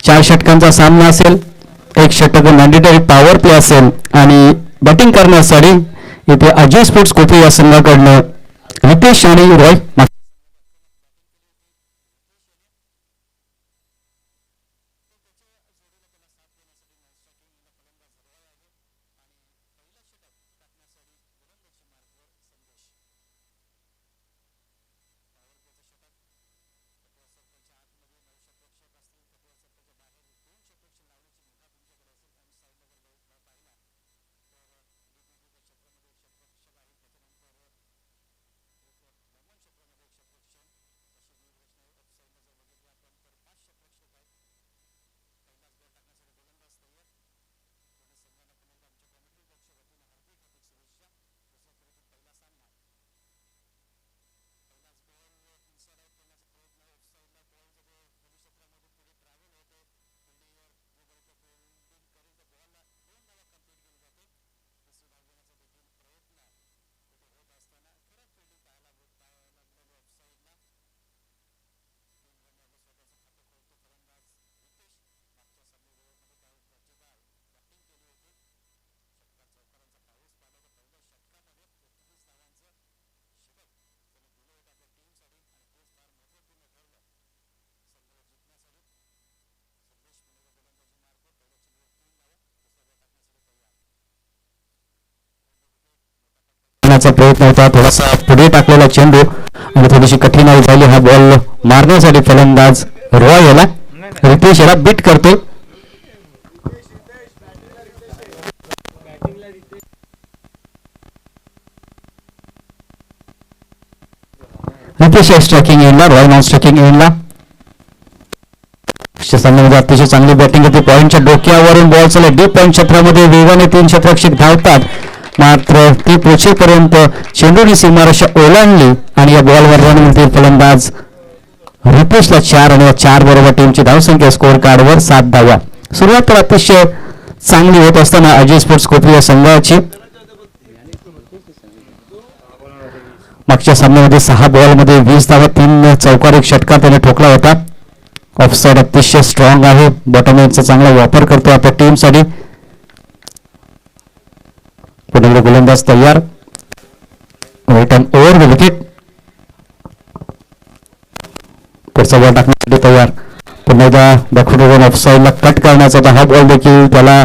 4 षटकांचा सामना असेल. एक षटक मॅन्डेटरी पॉवर प्ले असेल आणि बॅटिंग करण्यासाठी इथे अजय स्पोर्ट्स कोपी या संघाकडनं रितेश आणि रॉय प्रयत्न होता. थोडासा पुढे टाकलेला चेंडू आणि थोडीशी कठीणाई झाली. हा बॉल मारण्यासाठी फलंदाज रॉय याला रितेश याला बीट करतो. रितेश स्ट्रायकिंग एंडला, रॉय नॉन स्ट्रायकिंग एंडला. सामन्यामध्ये अतिशय चांगली बॅटिंग होती. पॉईंटच्या डोक्यावरून बॉल चालला डीप पॉईंट क्षेत्रामध्ये वेगाने 3 क्षेत्ररक्षक धावतात. मात्र ती पोहोचेपर्यंत चेंडूने सीमारेषा ओलांडली आणि या बॉलवर रन मिळतील फलंदाज रितेशला 4 आणि 4 बरोबर टीमची धावसंख्या स्कोअर कार्डवर 7 धावा. सुरुवात तर अतिशय चांगली होत असताना अजय स्पोर्ट्स कोपरी या संघाची मागच्या सामन्यामध्ये 6 बॉलमध्ये 20 धावा, 3 चौकार, 1 षटकार त्याने ठोकला होता. ऑफसाईड अतिशय स्ट्रॉंग आहे. बॉटम एंडचा चांगला वापर करतो आपल्या टीमसाठी. पुढे गोलंदाज तयार. Return over wicket. पुढचा बॉल टाकण्यासाठी तयार. पुन्हा एकदा बॅकफुट ऑफसाईडला कट करण्याचा होता. हा बॉल देखील त्याला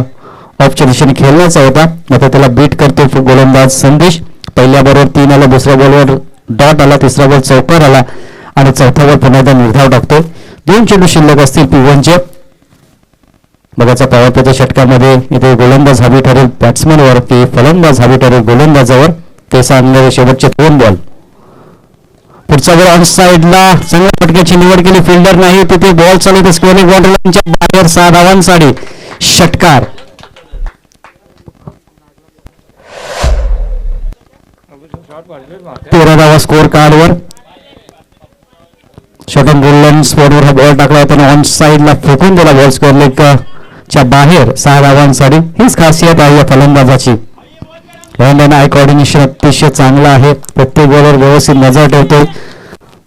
ऑफच्या दिशेने खेळण्याचा होता. आता त्याला बीट करतो गोलंदाज संदेश. पहिल्या बॉलवर 3 आला, दुसऱ्या बॉलवर डॉट आला, तिसरा बॉल चौकार आला आणि चौथा बॉल पुन्हा एकदा निर्धाव टाकतो. 2 चेंडू शिल्लक असतील P1चे. बघायचा पॉवर प्लेच्या षटकामध्ये इथे गोलंदाज हवी ठरेल बॅट्समॅनवर की फलंदाज हवी ठरेल गोलंदाजावर, ते सांगणारे शेवटचे 2 बॉल. पुढचा बॉल ऑन साईडला चांगल्या फटक्याची निवड केली. फिल्डर नाही तिथे बॉल चालू स्क्वेअरिंग बॉर्डरच्या बाहेर 6 धावांसाठी षटकार. 13 धावा स्कोअर कार्डवर. शॉर्ट गोल्डन स्पॉटवर हा बॉल टाकला होता. ऑन साईडला फेकून दिला बॉल स्क्वेअर लेगच्या बाहेर 6 धावांसाठी. हीच खासियत आहे या फलंदाजाची. हँड अँड आय कोऑर्डिनेशन अतिशय चांगला आहे. प्रत्येक बॉलवर व्यवस्थित नजर ठेवतो,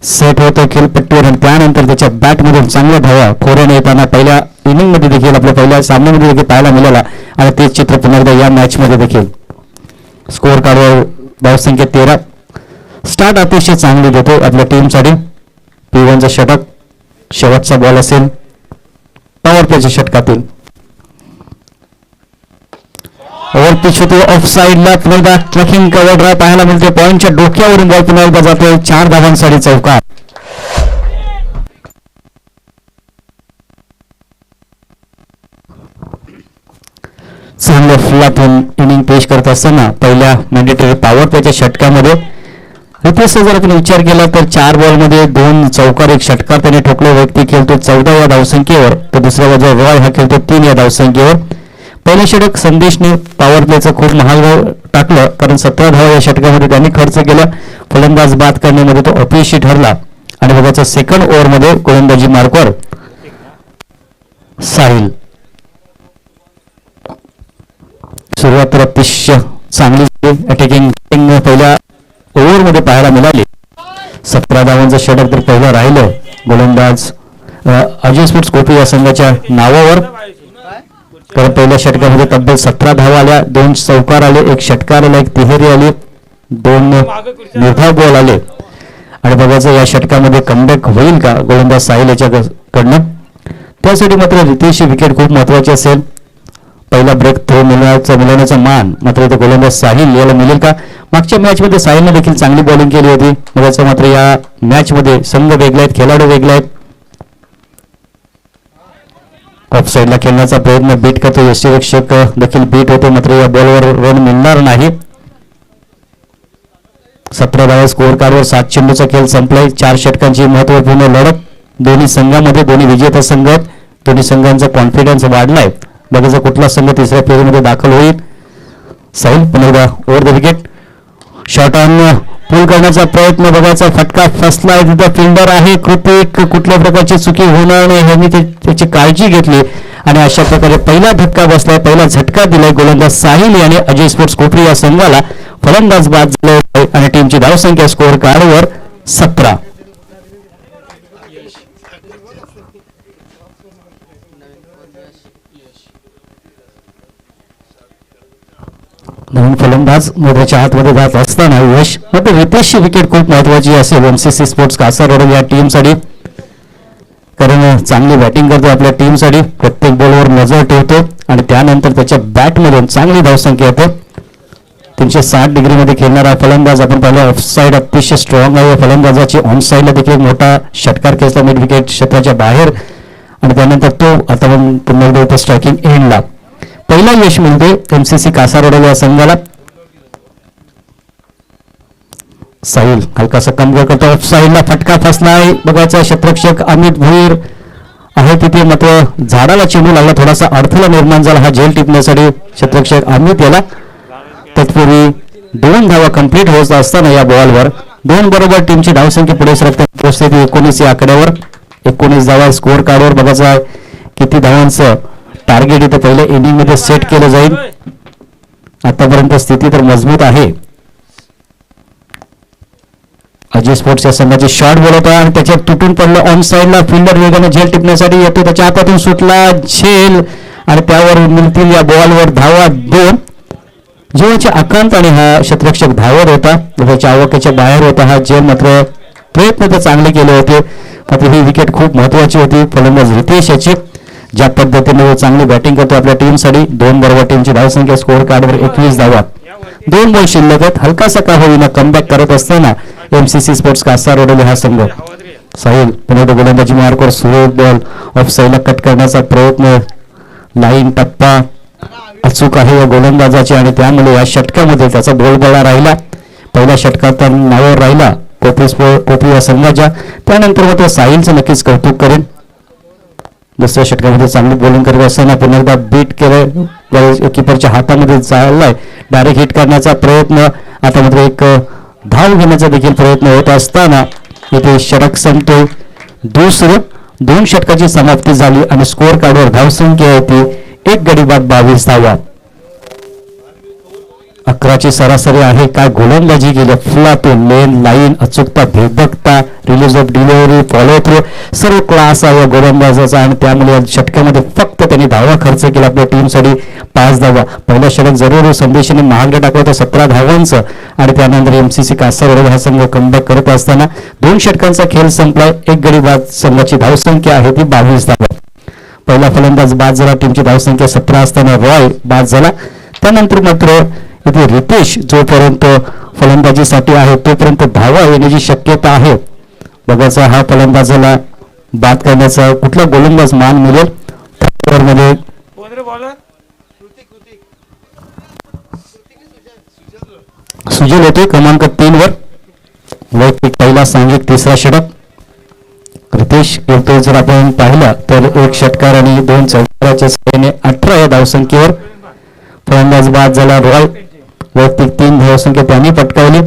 सेट होतो खेळपट्टीवर आणि त्यानंतर त्याच्या बॅटमधून चांगल्या धावा फोरन येताना पहिल्या इनिंगमध्ये देखील आपल्या पहिल्या सामन्यामध्ये देखील पाहायला मिळाला आणि तेच चित्र पुन्हा एकदा या मॅचमध्ये देखील. स्कोअर कार्डवर धावसंख्या 13. स्टार्ट अतिशय चांगली देतो आपल्या टीमसाठी. P1चा षटक शेवटचा बॉल असेल पॉवर प्लेच्या षटकातील. ओव्हर पिच होते ऑफ साईडला. पुन्हा एकदा ट्रॅकिंग कव्हर ड्राइव्ह पाहायला मिळते. पॉईंटच्या डोक्यावरून बॉल पुन्हा एकदा जातोय 4 धावांसाठी चौकार. चांगल्या फ्लॅटून इनिंग पेश करत असताना पहिल्या मॅन्डेटरी पॉवर प्लेच्या षटकामध्ये रितेशचा जर आपण विचार केला तर 4 बॉलमध्ये 2 चौकार, 1 षटकार त्याने ठोकले. व्यक्ती खेळतो 14 या धावसंख्येवर, तर दुसऱ्या बाजूला रॉय हा खेळतो 3 या धावसंख्येवर. पहिल्या षटक संदेशने पॉवर प्लेचं खूप महाग टाकलं कारण 17 धावा या षटकामध्ये त्यांनी खर्च केला. फलंदाज बाद करण्यामध्ये तो अपयशी ठरला आणि बघायचा सेकंड ओव्हरमध्ये गोलंदाजी मार्कवर साहिल. सुरुवात तर अतिशय चांगली अटॅकिंग पहिल्या ओव्हरमध्ये पाहायला मिळाली. 17 धावांचं षटक तर पहिलं राहिलं. गोलंदाज अजय स्पोर्ट्स कोपी या संघाच्या नावावर. कारण पहिल्या षटकामध्ये तब्बल 17 धावा आल्या, 2 चौकार आले, 1 षटकार आला, 1 तिहेरी आली, 2 निर्धाव बॉल आले. आणि बघायचं या षटकामध्ये कमबॅक होईल का गोलंदाज साहिल याच्याकडनं. त्यासाठी मात्र रितेशची विकेट खूप महत्वाची असेल. पहिला ब्रेक थ्रो मिळवण्याचा मान मात्र इथे गोलंदाज साहिल याला मिळेल का. मागच्या मॅचमध्ये साहिलने देखील चांगली बॉलिंग केली होती. बघायचं मात्र या मॅचमध्ये संघ वेगळे आहेत, खेळाडू वेगळे आहेत. ऑफ साईडला खेळण्याचा प्रयत्न बीट करतो, यष्टीरक्षक देखील बीट होते, मात्र या बॉलवर रन मिळणार नाही. 17 धावा स्कोअर कार्डवर 7 चेंडूचा खेळ संपलाय. 4 षटकांची महत्वपूर्ण लढत दोन्ही संघामध्ये. दोन्ही विजेता संघ आहेत. दोन्ही संघांचा कॉन्फिडन्स वाढलाय. बघायचा कुठला संघ तिसऱ्या फेरीमध्ये दाखल होईल. साहिल पुन्हा एकदा over the wicket. Short on pull करण्याचा प्रयत्न. बघायचा फटका फसलाय. तिथं फिल्डर आहे कृतिक. कुठल्या प्रकारची चुकी होणार नाही ह्यांनी त्याची काळजी घेतली आणि अशा प्रकारे पहिला धक्का बसलाय, पहिला झटका दिलाय गोलंदाज साहिल याने अजय स्पोर्ट्स कोपरी या संघाला. फलंदाज बाद झाले आणि टीमची धावसंख्या स्कोअर कार्डवर 17. नवीन फलंदाज मोठ्याच्या हातमध्ये जात असताना यश मात्र रितेशची विकेट खूप महत्वाची असेल एमसीसी स्पोर्ट्स कासारवडे या टीमसाठी. कारण चांगली बॅटिंग करतो आपल्या टीमसाठी, प्रत्येक बॉलवर नजर ठेवतो आणि त्यानंतर त्याच्या बॅटमधून चांगली धावसंख्या येते. 360 डिग्रीमध्ये खेळणारा फलंदाज आपण पाहिलं. ऑफ साईड अतिशय स्ट्रॉंग आहे फलंदाजाची. ऑन साईडला देखील मोठा षटकार खेचला मिड विकेट क्षेत्राच्या बाहेर आणि त्यानंतर तो आता पुन्हा एकदा होता स्ट्रायकिंग एंडला. पहिला यश मिळते एमसीसी कासारवडे या संघाला. साहिल हलकासा कमजोर करतो. ऑफ साईडला फटका फसला आहे. बघायचा क्षेत्ररक्षक अमित भुईर आहे तिथे, मात्र झाडाला चेंडू लागला, थोडासा अडथळा निर्माण झाला हा झेल टिपण्यासाठी क्षेत्ररक्षक अमित याला. तत्पूर्वी 2 धावा कंप्लीट होत असताना या बॉलवर 2 बरोबर टीमची धावसंख्या पुढे सरकते पोहोचते 19 या आकड्यावर. 19 धावा स्कोअर कार्डवर. बघायचा किती धावांचं टार्गेट इथे पहिल्या इनिंग मध्ये सेट केलं जाईल. आतापर्यंत स्थिती तर मजबूत आहे. अजय स्पोर्ट्स या संघाची शॉट बॉल होता आणि त्याच्यात तुटून पडलं. ऑन साईडला फिल्डर वेगाने झेल टिपण्यासाठी येतो, त्याच्या हातातून सुटला झेल आणि त्यावर मिळतील या बॉलवर धावा 2. जीवाचे आकांत आणि हा क्षेत्ररक्षक धावत होता, त्याच्या आवकेच्या बाहेर होता हा झेल. मात्र प्रयत्न तर चांगले केले होते, मात्र ही विकेट खूप महत्वाची होती. फलंदाज रितेश याची ज्या पद्धतीने चांगली बॅटिंग करतो आपल्या टीमसाठी. 2 बरोबर टीमची धावसंख्या स्कोअर कार्डवर 21 धावा. 2 बॉल शिल्लक आहेत. हलकासा का होईना कमबॅक करत असताना एमसीसी स्पोर्ट्स कासारवडे हा संघ. साहिल पुन्हा गोलंदाजी मार्कवर सुरेख बॉल. ऑफ साईडला कट करण्याचा प्रयत्न. लाईन टप्पा अचूक आहे या गोलंदाजाची आणि त्यामुळे या षटकामध्ये त्याचा बोलबाला राहिला. पहिल्या षटकात नावावर राहिला कोपी या संघाच्या. त्यानंतर मात्र साहिलचं नक्कीच कौतुक करेन. दुसऱ्या षटकामध्ये चांगली बॉलिंग करत असताना पुन्हा एकदा बीट केलं, किपरच्या हातामध्ये चाललाय. डायरेक्ट हिट करण्याचा प्रयत्न. आता मात्र एक धाव घेण्याचा देखील प्रयत्न होत असताना इथे षटक संपतो. 2 षटकाची समाप्ती झाली आणि स्कोअर कार्डवर धावसंख्या होती 1 गडी बाद 22 धावा. 11ची सरासरी आहे. काय गोलंदाजी केली, फुलातून लेन लाईन अचूकता, भेदकता, release of delivery, follow through सर्व क्लास आहे या गोलंदाजाचा आणि त्यामुळे या षटकामध्ये फक्त त्यांनी धावा खर्च केला आपल्या टीमसाठी 5 धावा. पहिला षटक जरूर संदेशाने महागडे टाकलं होतं 17 धावांचं आणि त्यानंतर एमसीसी कासारवडे हा संघ कमबॅक करत असताना 2 षटकांचा खेळ संपलाय. 1 गडी बाद संघाची धावसंख्या आहे ती 22 धावा. पहिला फलंदाज बाद झाला, टीमची धावसंख्या 17 असताना रॉय बाद झाला. त्यानंतर मात्र इथे रितेश जोपर्यंत फलंदाजीसाठी आहे तोपर्यंत धावा येण्याची शक्यता आहे. बघायचा हा फलंदाजाला बाद करण्याचा कुठला गोलंदाज मान मिळेल. सुजल होते क्रमांक 3 वर. वैयक्तिक पहिला सांघिक तिसरा षटक रितेश येतो. जर आपण पाहिला तर 1 षटकार आणि 2 चौकाराच्या सहाय्याने 18 या धावसंख्येवर फलंदाज बाद झाला. रॉय वैयक्तिक 3 धावसंख्या त्यांनी पटकावली.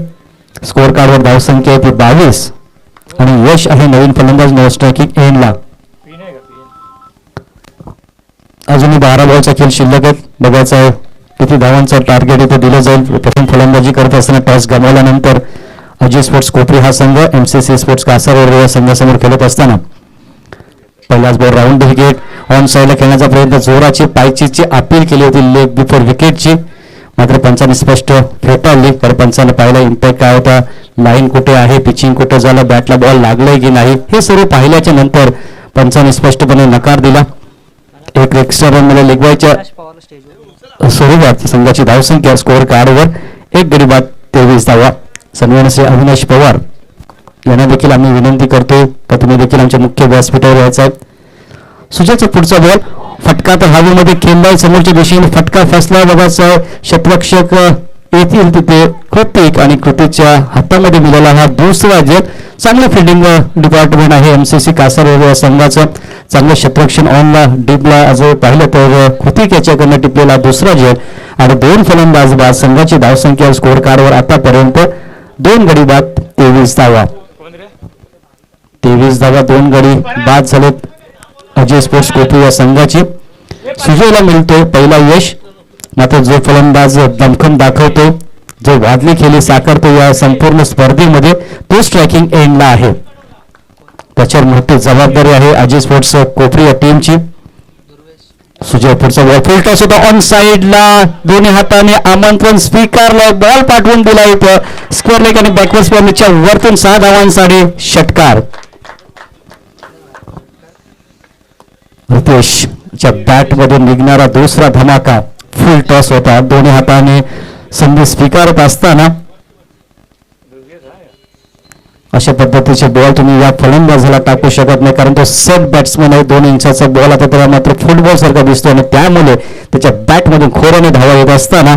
स्कोअर कार्डवर धावसंख्या ती 22 आणि यश आहे नवीन फलंदाज नो स्ट्रायकिंग एंडला. अजूनही 12 बॉलचा खेळ शिल्लक आहेत. बघायचा किती धावांचा टार्गेट इथे दिलं जाईल. प्रथम फलंदाजी करत असताना टॉस गमावल्यानंतर अजय स्पोर्ट्स कोपरी हा संघ एमसीसी स्पोर्ट्स कासारवडे या संघासमोर खेळत असताना पहिलाच बॉल राऊंड विकेट ऑन साईडला खेळण्याचा प्रयत्न जोराची पायचीची अपील केली होती लेग बिफोर विकेटची मात्र पंचांनी स्पष्ट फेटाळली तर पंचांनी पाहिला इम्पॅक्ट काय होता लाईन कुठे आहे पिचिंग कुठे झालं बॅटला बॉल लागलाय की नाही हे सर्व पाहिल्याच्या नंतर पंचांनी स्पष्टपणे नकार दिला एक एक्स्ट्रा रन मध्ये लिगवायच्या स्वरूपात संघाची धावसंख्या स्कोअर कार्डवर एक गडी बाद 23 धावा सन्माननीय अविनाश पवार यांना देखील आम्ही विनंती करतो का तुम्ही देखील आमच्या मुख्य व्यासपीठावर यायचा आहे सुजलचा पुढचा बॉल फटका तर हवेमध्ये खेळलाय समोरच्या दिशेने फटका फसला बघायचा क्षेत्ररक्षक येथील तिथे कृतिक आणि कृतिकच्या हातामध्ये मिळाला हा दुसरा झेल चांगलं फिल्डिंग डिपार्टमेंट आहे एमसीसी कासार या संघाचं चांगलं क्षेत्ररक्षण ऑनला डीपला जर पाहिलं तर कृतिक याच्याकडनं टिपलेला दुसरा झेल आणि 2 फलंदाज बाद संघाची धावसंख्या स्कोअर कार्डवर आतापर्यंत 2 गडी बाद 23 धावा 23 धावा 2 गडी बाद झालेत अजय स्पोर्ट्स कोपरी या संघाची सुजयला मिळतोय पहिला यश मात्र जो फलंदाज दमखम दाखवतो जो वादली खेळी साकारतो या संपूर्ण स्पर्धेमध्ये तो स्ट्रायकिंग एंडला आहे त्याच्यावर मोठी जबाबदारी आहे अजय स्पोर्ट्स कोपरी या टीमची सुजय पुढचा बॉल फुल टॉस होता ऑन साइडला दोन्ही हाताने आमंत्रण स्वीकारलं बॉल पाठवून दिला इथं स्क्वेअर लेग आणि बॅकवर्ड स्पॅनच्या वरतून 6 धावांसाठी षटकार रितेशच्या बॅट मधून निघणारा दुसरा धमाका फुल टॉस होता दोन्ही हाताने संधी स्वीकारत असताना अशा पद्धतीचे बॉल तुम्ही या फलंदाजाला टाकू शकत नाही कारण तो सेट बॅट्समन आहे 2 इंचाचा बॉल आता त्याला मात्र फुटबॉल सारखा दिसतो आणि त्यामुळे त्याच्या बॅट मधून खोऱ्याने धावा येत असताना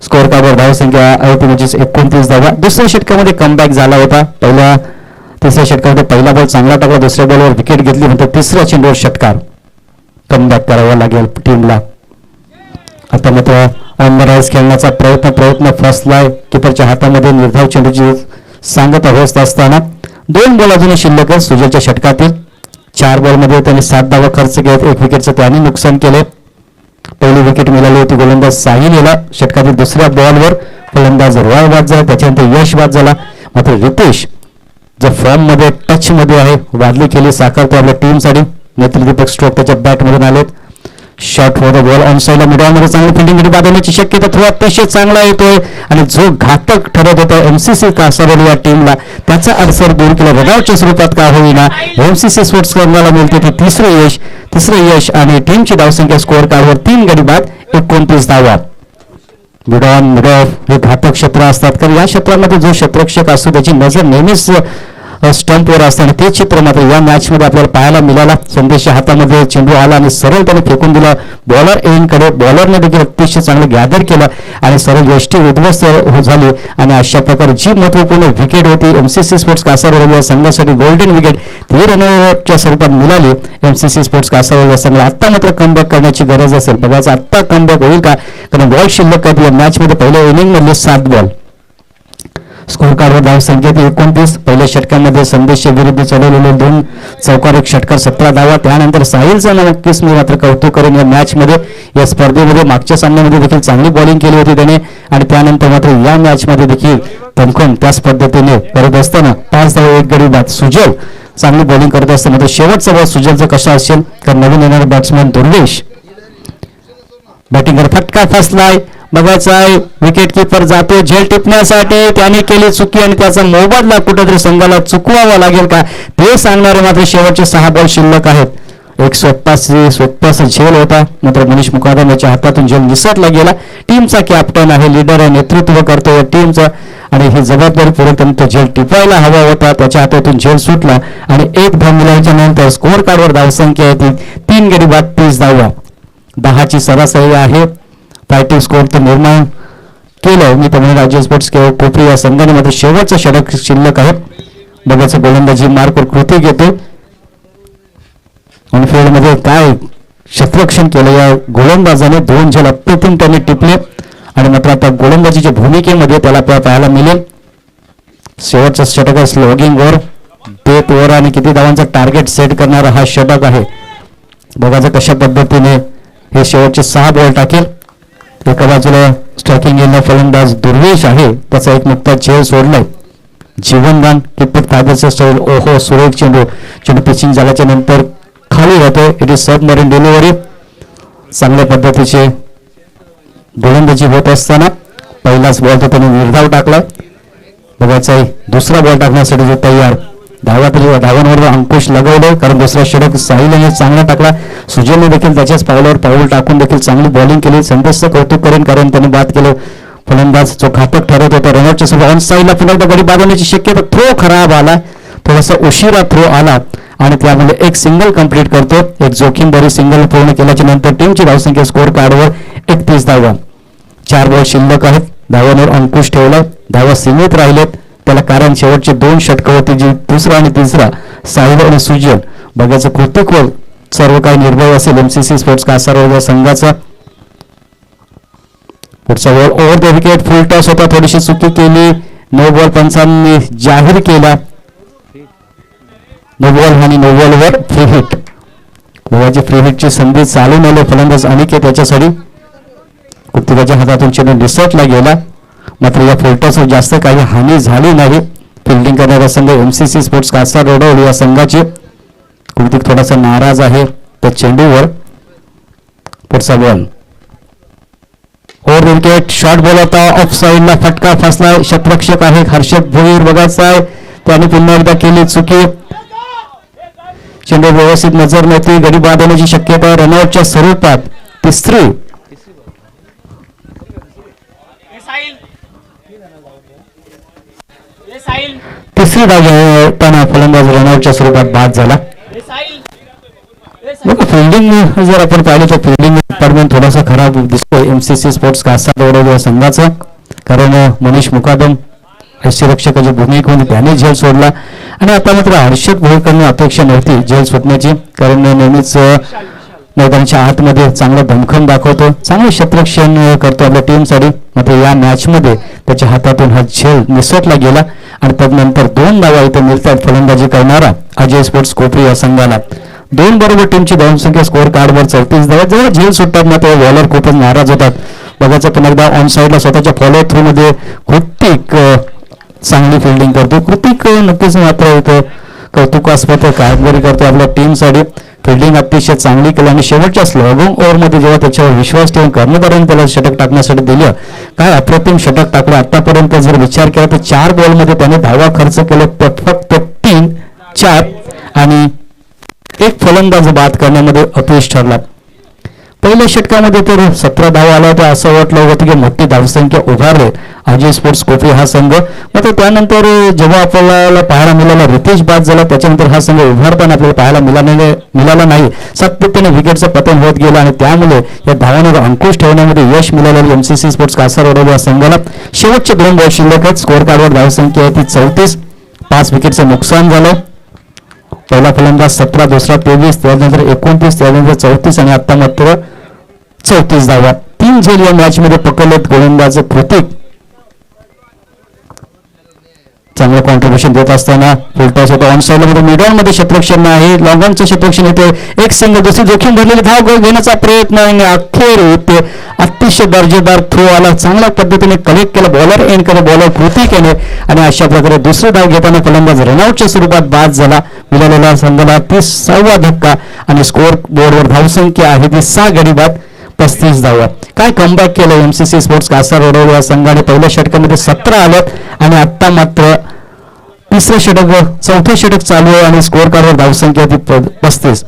स्कोअर कार्डवर धावसंख्या आहे ती म्हणजे 29 धावा दुसऱ्या षटकामध्ये कमबॅक झाला होता तिसऱ्या षटकामध्ये पहिला बॉल चांगला टाकला दुसऱ्या बॉलवर विकेट घेतली नंतर तिसऱ्या चेंडूवर षटकार कमबॅक करावा लागेल टीमला आता मात्र ऑनराईज खेळण्याचा प्रयत्न फसलाय किपरच्या हातामध्ये निर्धाव चेंडूची सांगत अवस्था असताना 2 बॉल अजूनही शिल्लक आहे सुजलच्या षटकातील 4 बॉलमध्ये त्याने 7 धावा खर्च केलेत 1 विकेटचं त्याने नुकसान केले पहिली विकेट मिळाली होती गोलंदाज साहिल याला षटकातील दुसऱ्या बॉलवर फलंदाज रॉय बाद झाला त्याच्यानंतर यश बाद झाला मात्र रितेश जो फॉर्म मध्ये टच मध्ये आहे वादली केली साकारतो आपल्या टीमसाठी नेतृदीपक स्ट्रोक त्याच्या बॅटमधून आलेत shot for the ball on साइडला मिडॉनमध्ये चांगली फिल्डिंग बांधण्याची शक्यता थोडा अतिशय चांगला येतोय आणि जो घातक ठरत होता एमसीसी कासारोली या टीमला त्याचा अडसर दूर केला रडावच्या स्वरूपात का होईना एमसीसी स्पोर्ट्स करण्याला मिळते ते तिसरे यश आणि टीमची धावसंख्या स्कोअर कार्डवर 3 गडी बाद 29 धावा मिड ऑफ हे घातक क्षेत्र असतात कारण या क्षेत्रामध्ये जो क्षेत्ररक्षक असतो त्याची नजर नेहमीच स्टंपवर असताना ते चित्र मात्र या मॅच मध्ये आपल्याला पाहायला मिळाला संदेशच्या हातामध्ये चेंडू आला आणि सरळ त्याने फेकून दिला बॉलर एंडकडे बॉलरने देखील अतिशय चांगलं गॅदर केलं आणि सरळ यष्टी उद्ध्वस्त झाली आणि अशा प्रकारे जी महत्वपूर्ण विकेट होती एमसीसी स्पोर्ट्स कासारवली या संघासाठी गोल्डन विकेट 3 रनच्या स्वरूपात मिळाली एमसीसी स्पोर्ट्स कासारवली या संघाला आता मात्र कमबॅक करण्याची गरज असेल बघायचं आता कमबॅक होईल का कारण बॉल शिल्लक या मॅच मध्ये पहिल्या इनिंग मधले 7 बॉल स्कोअर कार्डवर धावसंख्या 29 पहिल्या षटकामध्ये संदेशच्या विरुद्ध चढवलेले 2 चौकार 1 षटकार 17 धावा त्यानंतर साहिलचा नक्कीच मी मात्र कौतुक करेन या मॅच मध्ये या स्पर्धेमध्ये मागच्या सामन्यामध्ये देखील चांगली बॉलिंग केली होती त्याने आणि त्यानंतर मात्र या मॅच मध्ये देखील तनखून त्याच पद्धतीने करत असताना 5 धावा 1 गडी बाद सुजल चांगली बॉलिंग करत असताना तर शेवटचा बॉल सुजलचा कसा असेल कारण नवीन येणारा बॅट्समन दुर्वेश बॅटिंगवर फटका फसलाय बघायचं आहे विकेट किपर जातो झेल टिपण्यासाठी त्याने केली चुकी आणि त्याचा मोबदला कुठेतरी संघाला चुकवावा लागेल का ते सांगणारे मात्र शेवटचे 6 बॉल शिल्लक आहेत एक स्वतःचा झेल होता मात्र मनीष मुकादम याच्या हातातून झेल निसटला गेला टीमचा कॅप्टन आहे लीडर आहे नेतृत्व करतो या टीमचा आणि ही जबाबदारी पूर्वक त्यांनी तो झेल टिपायला हवा होता त्याच्या हातातून झेल सुटला आणि 1 धाव मिळाल्याच्या नंतर स्कोअर कार्डवर धावसंख्या येते 3 गडी बाद 30 धावा 10ची सरासरी आहे फायटिंग स्कोअर तर निर्माण केलं मी तर म्हणजे राज्य स्पोर्ट्स कोपरी या संघाने मात्र शेवटचं षटक शिल्लक आहे बघायचं गोलंदाजी मार्कवर कृती घेतो आणि फील्ड मध्ये काय क्षेत्ररक्षण केलं या गोलंदाजाने 2 झेल अप्रतिम त्यांनी टिपले आणि मात्र आता गोलंदाजीच्या भूमिकेमध्ये त्याला पाहायला मिळेल शेवटचा षटक आहे स्लोगिंग ओव्हर डेथ ओव्हर आणि किती धावांचा टार्गेट सेट करणारा हा षटक आहे बघायचं कशा पद्धतीने हे शेवटचे 6 बॉल टाकेल एका बाजूला स्ट्रायकिंग एंडला फलंदाज दुर्वेश आहे त्याचा एक नुकता झेल सोडलाय जीवनदान कितपत फायद्याचं असेल ओहो सुरेख चेंडू पिचिंग झाल्याच्या नंतर खाली होतोय. It is submarine delivery. चांगल्या पद्धतीचे गोलंदाजी होत असताना पहिलाच बॉल तर त्याने निर्धाव टाकला. बघायचा दुसरा बॉल टाकण्यासाठी जो तयार. धावांवर अंकुश लगवले कारण दुसरा षटक साहिलने चांगला टाकला. सुजयने देखील त्याच्याच पावलावर पाऊल टाकून देखील चांगली बॉलिंग केली. संदेशचं कौतुक करेन कारण त्यांनी बाद केलं. फलंदाज जो घातक ठरत होता रनआउटच्या सुरू ऑन साईडला पुन्हा एकदा गडी बाद होण्याची शक्यता. थ्रो खराब आला. थोडासा उशिरा थ्रो आला आणि त्यामुळे एक सिंगल कंप्लीट करतो. एक जोखीम भरी सिंगल पूर्ण केल्याच्या नंतर टीमची धावसंख्या स्कोअर कार्डवर 31 धावा. 4 बॉल शिल्लक आहेत. धावांवर अंकुश ठेवला. धावा सीमित राहिलेत त्याला कारण शेवटचे 2 षटकं होती जी दुसरा आणि तिसरा साहिल आणि सुजन. बघायचं कृतिकवर सर्व काही निर्भय असेल एमसीसी स्पोर्ट्स कासारवाडा संघाचा. पुढचा ball over the wicket. Full toss होता. थोडीशी चुकी केली. नो बॉल पंचांनी जाहीर केला. नो बॉल आणि नो बॉलवर फ्री हिट. बघायची फ्री हिटची संधी चालून आली. फलंदाज अनिकेत त्याच्यासाठी कृतिकाच्या हातातून चेंडू निसटला गेला. मात्र या फुलटॉसवर जास्त काही हानी झाली नाही. फिल्डिंग करणारा संघ एमसीसी स्पोर्ट्स कासारवाडा या संघाचे. कृतिक थोडासा नाराज आहे त्या चेंडूवर. पुढचा ball over wicket. Short ball होता. ऑफ साईडला फटका फसला. क्षेत्ररक्षक आहे हर्षद भोईर. बघायचा आहे त्याने पुन्हा एकदा केली चुकी. चेंडू व्यवस्थित नजर नव्हती. गडी बाद होण्याची शक्यता. रनआउटच्या स्वरूपात तिसरी धाव घेताना फलंदाज रनआउटच्या स्वरूपात बाद झाला. फिल्डिंग जर आपण पाहिलं तर फिल्डिंग डिपार्टमेंट थोडासा खराब दिसतोय एमसीसी स्पोर्ट्स कासारवाडा संघाचा. कारण मनीष मुकादम यष्टीरक्षकाची भूमिका होती त्याने झेल सोडला आणि आता मात्र हर्षद भोईरकडून अपेक्षा नव्हती झेल सुटण्याची. कारण नेहमीच मैदानाच्या आतमध्ये चांगला दमखम दाखवतो. चांगलं क्षेत्ररक्षण करतो आपल्या टीमसाठी. मात्र या मॅचमध्ये त्याच्या हातातून हा झेल निसटला गेला आणि त्यानंतर 2 धावा इथे मिळतात फलंदाजी करणारा अजय स्पोर्ट्स कोपरी या संघाला. 2 बरोबर टीमची धावसंख्या स्कोअर कार्डवर 34 धावा. जेव्हा झेल सुटतात ना तेव्हा बॉलर खूपच नाराज होतात. बघायचं पुन्हा एकदा ऑन साईडला स्वतःच्या फॉलो थ्रू मध्ये कृतिक चांगली फिल्डिंग करतो. कृतिक नक्कीच मात्र इथं कौतुकास्पद कामगिरी करतो आपल्या टीमसाठी. फिल्डिंग अतिशय चांगली केली आणि शेवटच्या स्लॉगिंग ओव्हरमध्ये जेव्हा त्याच्यावर विश्वास ठेवून कर्णधाराने त्याला षटक टाकण्यासाठी दिलं. काय अप्रतिम षटक टाकलं. आतापर्यंत जर विचार केला तर 4 बॉलमध्ये त्याने धावा खर्च केले फक्त 3, 4 आणि एक फलंदाज बाद करण्यामध्ये अपयश ठरला. पहिल्या षटकामध्ये तर 17 धावा आल्या होत्या. असं वाटलं होतं की मोठी धावसंख्या उभारले अजय स्पोर्ट्स कोपरी हा संघ. मात्र त्यानंतर जेव्हा आपल्याला पाहायला मिळाला रितेश बाद झाला त्याच्यानंतर हा संघ उभारताना आपल्याला पाहायला मिळाला नाही. सातत्याने विकेटचं पतन होत गेलं आणि त्यामुळे या धावांवर अंकुश ठेवण्यामध्ये यश मिळालेलं एमसीसी स्पोर्ट्स कासारवाडा या संघाला. शेवटचे 2 बॉल शिल्लक आहेत. स्कोअर कार्डवर धावसंख्या आहे ती 34. 5 विकेटचं नुकसान झालं. पहिला फलंदाज 17, दुसरा 23, त्यानंतर 29, त्यानंतर 34 आणि आता मात्र 34 धावा. 3 झेल या मॅच मध्ये पकडलेत गोलंदाज कृतिक. चांगलं कॉन्ट्रीब्युशन देत असताना फुलटॉस होता. ऑन साईडला मध्ये मिडॉनमध्ये क्षेत्ररक्षण आहे. लॉंगॉनचं क्षेत्ररक्षण येते. एक संघ दुसरी जोखीम भरलेली धाव घेण्याचा प्रयत्न आणि अखेर होते. अतिशय दर्जेदार थ्रो आला. चांगल्या पद्धतीने कनेक्ट केला बॉलर एंड करे बॉलर कृतिक याने आणि अशा प्रकारे दुसरी धाव घेताना फलंदाज रनआउटच्या स्वरूपात बाद झाला. मिळालेला संघाला 30वा धक्का आणि स्कोअर बोर्डवर धावसंख्या आहे ती 6 गडी बाद 35 धावा. काय कमबॅक केलं एमसीसी स्पोर्ट्स कासारवाडा या संघाने. पहिल्या षटकामध्ये 17 आल्यात आणि आता मात्र तिसरं षटक 4थं षटक चालू आहे आणि स्कोअर कार्डवर धावसंख्या ती 35.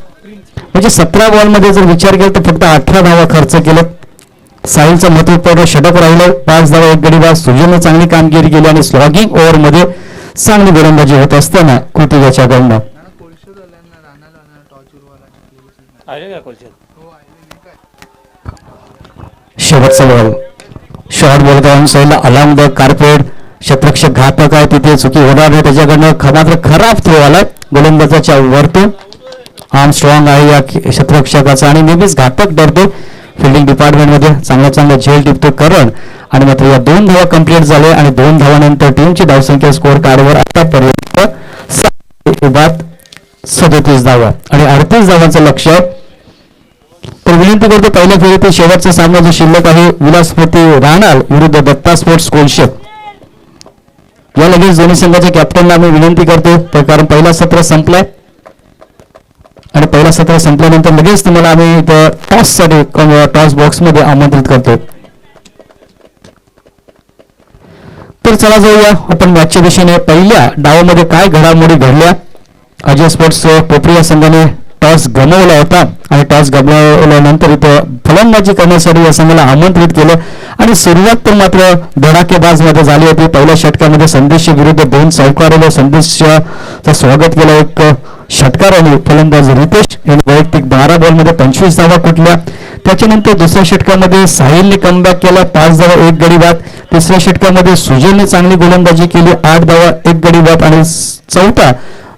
म्हणजे 17 बॉलमध्ये जर विचार केला तर फक्त 18 धावा खर्च केले. साहिलचं महत्वपूर्ण षटक राहिलं. 5 धावा 1 गडी बाद. सुजनने चांगली कामगिरी केली आणि स्लॉगिंग ओव्हरमध्ये चांगली गोलंदाजी होत असताना कृतिक याच्याकडनं शेवटचा बॉल शॉर्ट बॉल ऑन साईडला अलॉंग द कार्पेट. क्षेत्ररक्षक घातक आहे तिथे चुकी होणार नाही त्याच्याकडनं. मात्र खराब थ्रो आला गोलंदाजाच्या वरतून. आर्म स्ट्रॉंग आहे या क्षेत्ररक्षकाचा आणि नेहमीच घातक ठरतो. फिल्डिंग डिपार्टमेंटमध्ये चांगला झेल टिपतो करण आणि मात्र या 2 धावा कंप्लीट झाले आणि 2 धावानंतर टीमची धावसंख्या स्कोअर कार्डवर आतापर्यंत 37 धावा आणि 38 धावांचं लक्ष. तर विनंती करतो पहिल्या फेरीतील शेवटचा सामना जो शिल्लक आहे विलासपती राणाल विरुद्ध दत्ता स्पोर्ट्स कोलशेत. या लगेच दोन्ही संघाच्या कॅप्टनला आम्ही विनंती करतो तर कारण पहिला सत्र संपलाय आणि पहिला सत्र संपल्यानंतर लगेच तुम्हाला आम्ही इथं टॉससाठी टॉस बॉक्समध्ये आमंत्रित करतो. तर चला जाऊया आपण मॅचच्या दिशेने. पहिल्या डावामध्ये काय घडामोडी घडल्या. अजय स्पोर्ट्स कोपरी या संघाने टॉस गमावला होता आणि टॉस गमावल्यानंतर इथं फलंदाजी करण्यासाठी या संघाला आमंत्रित केलं आणि सुरुवात तर मात्र धडाकेबाज मध्ये झाली होती. पहिल्या षटकामध्ये संदेश विरुद्ध 2 चौकाराला संदेशचं स्वागत केलं एक षटकाराने. फलंदाज रितेश यांनी वैयक्तिक 12 बॉलमध्ये 25 धावा कुठल्या. त्याच्यानंतर दुसऱ्या षटकामध्ये साहिलने कमबॅक केला, 5 धावा 1 गडी बाद. तिसऱ्या षटकामध्ये सुजलने चांगली गोलंदाजी केली, 8 धावा 1 गडी बाद. आणि चौथा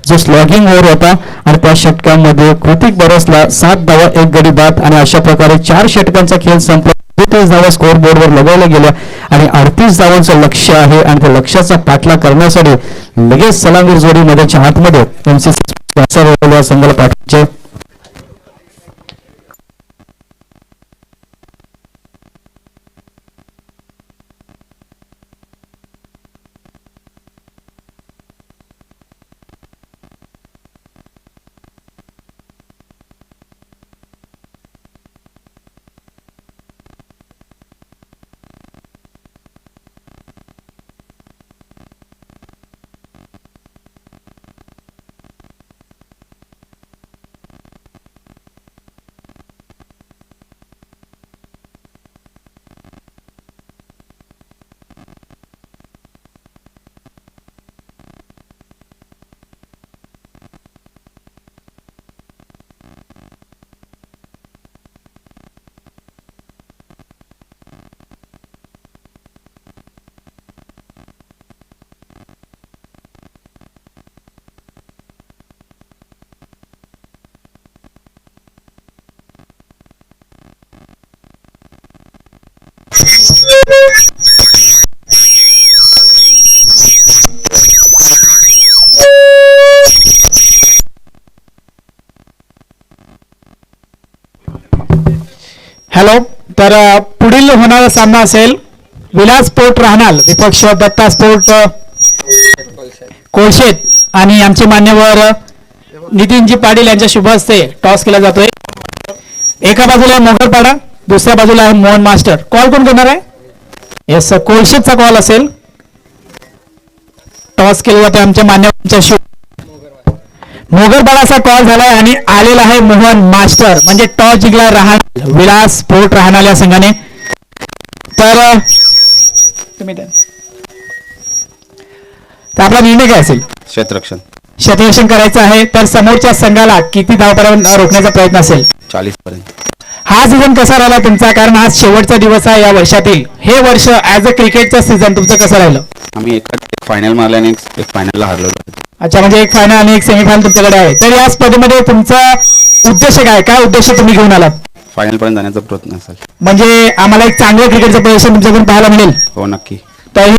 जो स्लॉगिंग ओव्हर होता आणि त्या षटकामध्ये कृतिक बरसला 7 धावा 1 गडी बाद. आणि अशा प्रकारे 4 षटकांचा खेळ संपला. 33 धावा स्कोअर बोर्डवर लगावल्या गेल्या आणि 38 धावांचं लक्ष्य आहे आणि त्या लक्ष्याचा पाठलाग करण्यासाठी लगेच सलामीर जोडीमध्येच्या आतमध्ये MCC संघाला पाठवायचे. हॅलो. तर पुढील होणारा सामना असेल विलास स्पोर्ट राहणार विपक्ष दत्ता स्पोर्ट कोळशेत आणि आमचे मान्यवर नितीनजी पाटील यांच्या शुभ हस्ते टॉस केला जातोय. एका बाजूला मोगरपाडा, दुसऱ्या बाजूला आहे मोहन मास्टर. कॉल कोण करणार आहे? येस, कोळशेतचा कॉल असेल. टॉस केला जातोय आमच्या मान्यवरांच्या शुभ मोगरपाडाचा कॉल झालाय आणि आलेला आहे मोहन मास्टर. म्हणजे टॉस जिंकला राहणार विलास स्पोर्ट राहणार या संघाने. तर तुम्ही आपला निर्णय काय असेल? क्षेत्ररक्षण करायचं आहे. तर समोरच्या संघाला किती धावापर्यंत रोखण्याचा प्रयत्न असेल? 40 पर्यंत. हा सीझन कसा राहिला तुमचा? कारण आज शेवटचा दिवस आहे या वर्षातील. हे वर्ष ऍज अ क्रिकेटचा सीझन तुमचं कसं राहिलं? आम्ही एक फायनल मारला आणि एक फायनलला हरलो. अच्छा, म्हणजे एक फायनल आणि एक सेमीफायनल तुमच्याकडे आहे. तर या स्पर्धेमध्ये तुमचा उद्देश काय उद्देश तुम्ही घेऊन आलात? फायनल पर्यंत जाण्याचा प्रयत्न असेल. म्हणजे आम्हाला एक चांगलं क्रिकेटचं प्रदर्शन तुमच्याकडून पाहायला मिळेल. हो, नक्की. तर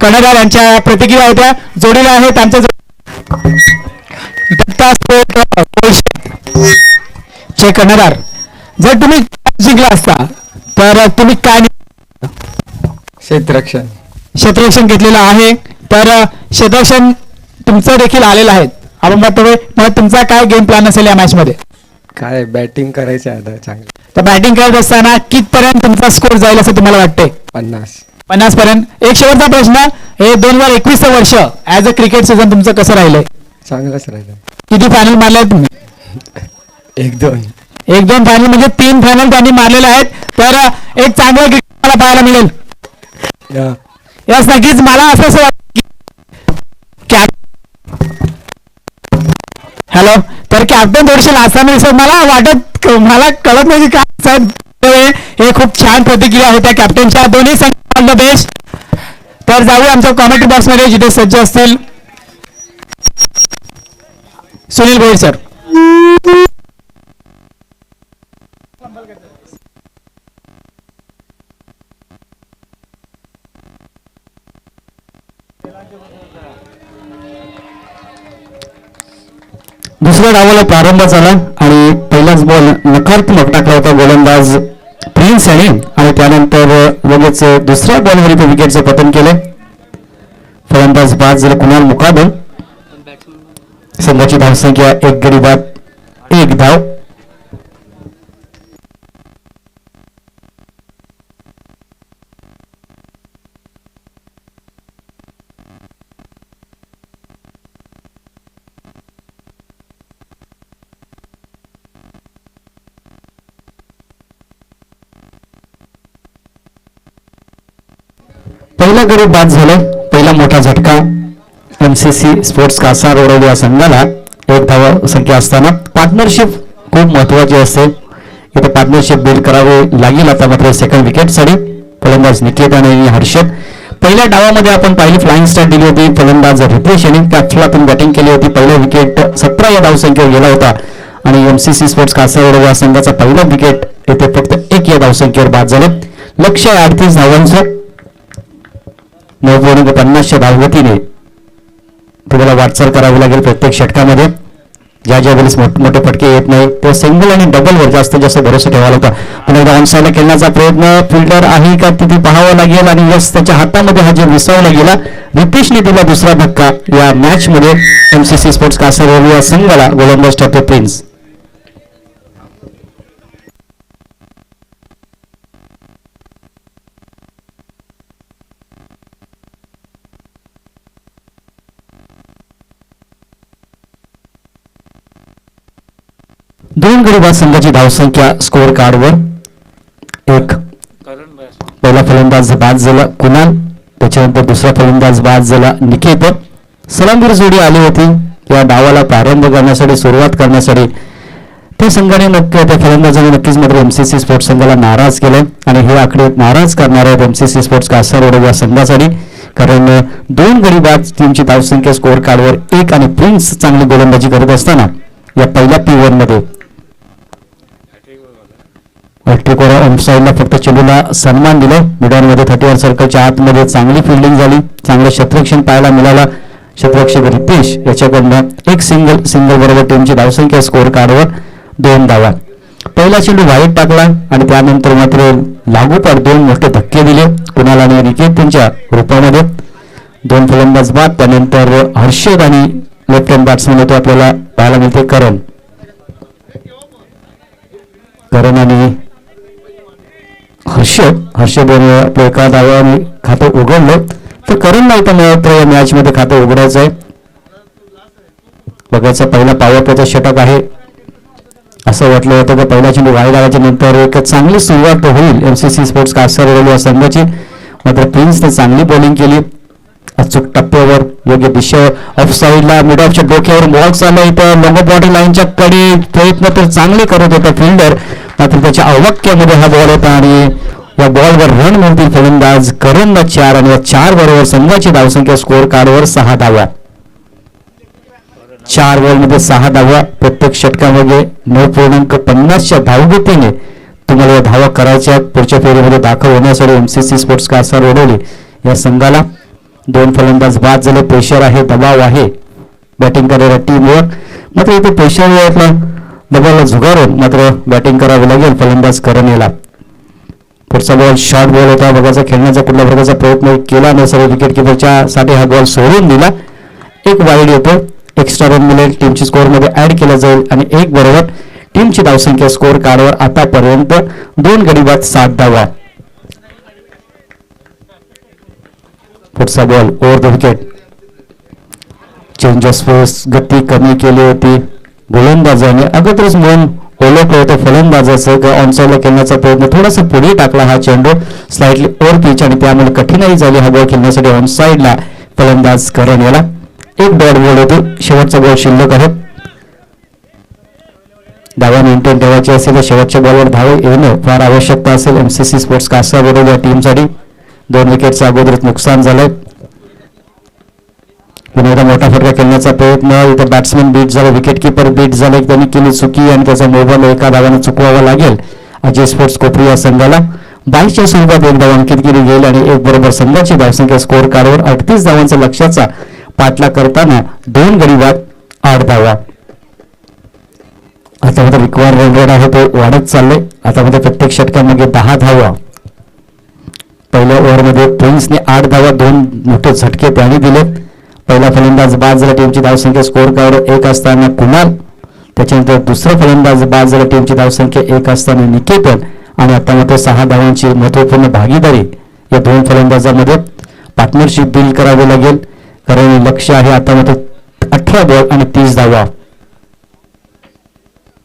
कर्णधार यांच्या प्रतिक्रिया होत्या. जोडीला आहेत आमच्या दत्ता चे कर्णधार. जर तुम्ही जिंकला असता तर तुम्ही काय क्षेत्ररक्षण घेतलेलं आहे. तर क्षेत्ररक्षण तुमचं देखील आलेलं आहे. आपण बघतोय मग तुमचा काय गेम प्लॅन असेल या मॅच मध्ये? काय बॅटिंग करायचं आहे चांगलं. तर बॅटिंग करत असताना कितपर्यंत तुमचा स्कोर जाईल असं तुम्हाला वाटतंय? 50 पर्यंत. एक शेवटचा प्रश्न, हे 2021 वर्ष ऍज अ क्रिकेट सीझन तुमचं कसं राहिलंय? चांगलंच राहिलं. किती फायनल मारले तुम्ही? 1-2 फायनल, म्हणजे 3 फायनल त्यांनी मारलेले आहेत. तर एक चांगलं क्रिकेट मला पाहायला मिळेल. यास नक्कीच. मला असं वाटतं हॅलो. तर कॅप्टन थोडीशी लाजताना दिसत मला कळत नाही की काय. हे खूप छान प्रतिक्रिया होत्या कॅप्टनच्या. दोन्ही संघ ऑल द बेस्ट. तर जाऊया आमच्या कॉमेंट्री बॉक्स मध्ये जिथे सज्ज असतील सुनील भोईर सर. दुसऱ्या डावाला प्रारंभ झाला आणि पहिलाच बॉल नकारात्मक टाकला होता गोलंदाज प्रिन्स याने आणि त्यानंतर लगेच दुसऱ्या बॉलवर इथे विकेटचे पतन केले. फलंदाज बाद झाले कुणाल मुकादम. संघाची धावसंख्या 1 गडी बाद 1 धाव. पहिला गडी बाद झाला. पहिला मोठा झटका MCC स्पोर्ट्स कासा रोडवली या संघाला 1 धाव संख्या असताना पार्टनरशिप खूप महत्वाची असते. इथे पार्टनरशिप बिल्ड करावी लागेल. आता मात्र सेकंड विकेटसाठी फलंदाज निकेत आणि हर्षद. पहिल्या डावामध्ये आपण पहिली फ्लाइंग स्टार्ट दिली होती. फलंदाज रितेश यांनी कॅप्टनला बॅटिंग केली होती. पहिला विकेट 17 या धावसंख्येवर गेला होता आणि MCC स्पोर्ट्स कासा रोडवली या संघाचा पहिला विकेट येथे फक्त 1 या धावसंख्येवर बाद झाले. लक्ष्य 38 धावांचं 9.50 धावगतीने तुम्हाला वाटचाल करावी लागेल प्रत्येक षटकामध्ये. ज्या वेळेस मोठे फटके येत नाही ते सिंगल आणि डबलवर जास्तीत जास्त भरोसा ठेवायला होता. पण एकदा ऑनसाईडला खेळण्याचा प्रयत्न फिल्डर आहे का तिथे पाहावं लागेल आणि यस त्याच्या हातामध्ये हा जे विसवला गेला. रितेशने दिला दुसरा धक्का या मॅच मध्ये. MCC स्पोर्ट्स कासारवली या संघाला गोलंदाज ठरतो प्रिन्स. दोन गडी बाद संघाची धावसंख्या स्कोअर कार्डवर 1. पहिला फलंदाज बाद झाला कुणाल. त्याच्यानंतर दुसरा फलंदाज बाद झाला निकेत. सलामीर जोडी आली होती या डावाला प्रारंभ करण्यासाठी सुरुवात करण्यासाठी. त्या संघाने नक्की त्या फलंदाजाने नक्कीच मात्र MCC स्पोर्ट्स संघाला नाराज केले आणि हे आकडे नाराज करणार आहेत MCC स्पोर्ट्स कासारवड या संघासाठी. कारण 2 गडी बाद टीमची धावसंख्या स्कोअर कार्डवर 1 आणि प्रिन्स चांगली गोलंदाजी करत असताना या पहिल्या P1 मध्ये ऑफसाईडला फक्त चेंडूला सन्मान दिला. मिडॉनमध्ये 30 सर्कलच्या आतमध्ये चांगली फिल्डिंग झाली. चांगलं क्षेत्ररक्षण पाहायला मिळाला. क्षेत्ररक्षक रितेश याच्याकडनं एक सिंगल बरोबर टीमची धावसंख्या स्कोअर कार्डवर 2 धावा. पहिला चेंडू वाईट टाकला आणि त्यानंतर मात्र लागोपाठ 2 मोठे धक्के दिले कुणाल आणि निकेत त्यांच्या रूपामध्ये. 2 फलंदाज बाद. त्यानंतर हर्षद आणि लेफ्ट हँड बॅट्समन होतो आपल्याला पाहायला मिळते करण आणि हर्षद आपलं एका धावाने खातं उघडलं तर करण नाही तर या मॅच मध्ये खातं उघडायचं आहे. बघायचा पहिला पॉवर प्लेचा षटक आहे असं वाटलं होतं की पहिला चेंडू वाईट आल्याच्या नंतर एक चांगली सुरुवात होईल MCC स्पोर्ट्स कासारवली या संघाची. मात्र प्रिन्सने चांगली बॉलिंग केली. अचूक टप्प्यावर योग्य दिशेवर ऑफ साईडला मिड ऑफच्या डोक्यावर बॉल चालला. इथं लॉंग बॉडी लाईनच्या कडे प्रयत्न तर चांगले करत होता फिल्डर. मात्र त्याच्या अवक्यामध्ये हा बॉल होता आणि या बॉलवर रन मिळतील फलंदाज करणला 4 आणि या 4 बरोबर संघाची धावसंख्या स्कोअर कार्डवर 6 धावा. 4 बॉलमध्ये 6 धावा. प्रत्येक षटकामध्ये 9.50 धावगतीने तुम्हाला या धावा करायच्या पुढच्या फेरीमध्ये दाखल होण्यासाठी MCC स्पोर्ट्स कासारवडली या संघाला. 2 फलंदाज बाद झाले. प्रेशर आहे, दबाव आहे बॅटिंग करणाऱ्या टीमवर. मात्र इथे प्रेशर दबावाला झुगारून मात्र बॅटिंग करावी लागेल फलंदाज करण याला. पुढचा बॉल शॉर्ट बॉल होता. बघायचा खेळण्याचा कुठल्या प्रकारचा प्रयत्न केला नाही. सर्व विकेट किपरच्या साठी हा बॉल सोडून दिला. 1 वाईड येतो. एक्स्ट्रा रन मिळेल. टीमची स्कोअर मध्ये ऍड केला जाईल आणि 1 बरोबर टीमची धावसंख्या स्कोअर कार्डवर आतापर्यंत 2 गडी बाद 7 धावा. पुढचा ball over the wicket. Change of space गती कमी केली होती गोलंदाजाने. अगोदरच मन ओळखलं होतं फलंदाजाचं ऑनसाईडला खेळण्याचा प्रयत्न थोडासा पुढे टाकला हा चेंडू स्लाइटली ओव्हर पिच आणि त्यामुळे कठीणाई झाली हा बॉल खेळण्यासाठी ऑनसाईडला फलंदाज करण याला. 1 डॉट बॉल होते. शेवटचा बॉल शिल्लक आहे. धावा मेंटेन ठेवायची असेल तर शेवटच्या बॉलवर धाव येणं फार आवश्यकता असेल MCC स्पोर्ट्स कासारवड या टीमसाठी. 2 विकेटचं अगोदरच नुकसान झालंय. पुन्हा एकदा मोठा फटका खेळण्याचा प्रयत्न. इथं बॅट्समन बीट झाला. विकेट किपर बीट झाले. त्यांनी केली चुकी आणि त्याचा मोबाईल एका धावाने चुकवावा लागेल अजय स्पोर्ट्स कोपरी या संघाला. 22च्या स्वरूपात 1 धाव अंकित केली गेली आणि 1 बरोबर संघाची धावसंख्या स्कोअर कार्डवर 38 धावांचा लक्ष्याचा पाठला करताना 2 गडी बाद 8 धावा. आता मात्र रिक्वायर्ड रन रेट आहे तो वाढत चाललंय. आता मात्र प्रत्येक षटकामध्ये 10 धावा. पहिल्या ओव्हरमध्ये प्रिन्सने 8 धावा 2 मोठे झटके त्याने दिले. पहिला फलंदाज बाद झाला, टीमची धावसंख्या स्कोर कार्ड 1 असताना कुणाल. त्याच्यानंतर दुसरा फलंदाज बाद झाला, टीमची धावसंख्या 1 असताना निकेतन. आणि आता मात्र 6 धावांची महत्वपूर्ण भागीदारी या दोन फलंदाजांमध्ये पार्टनरशिप बिल्ड करावी लागेल, कारण लक्ष आहे आता मात्र 18 बॉल आणि 30 धावा.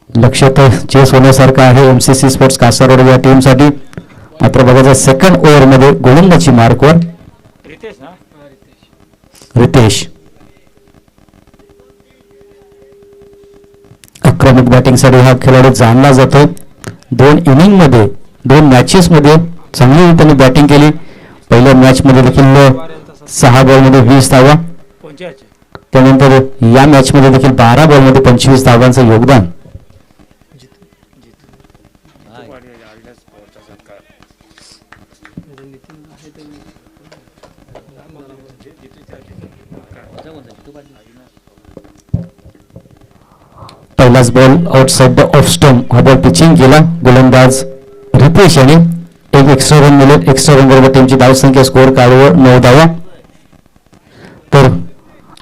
लक्ष तर चेस होण्यासारखं आहे MCC स्पोर्ट्स कासारवाडी या टीमसाठी. मात्र बघायचं सेकंड ओव्हरमध्ये गोलंदाजी मार्कवर रितेश. आक्रमक बॅटिंगसाठी हा खेळाडू जाणला जातो. 2 इनिंगमध्ये 2 मॅचेसमध्ये चांगली त्यांनी बॅटिंग केली. पहिल्या मॅचमध्ये देखील 6 बॉलमध्ये 20 धावा, त्यानंतर या मॅचमध्ये देखील 12 बॉलमध्ये 25 धावांचं योगदान. पहिलाच ball outside the off stump हा बॉल पिचिंग केला. गोलंदाज रितेश यांनी एक एक्स्ट्रा रन मिळेल. एक्स्ट्रा रन बरोबर टीमची धावसंख्या स्कोर कार्डवर 9 धावा. तर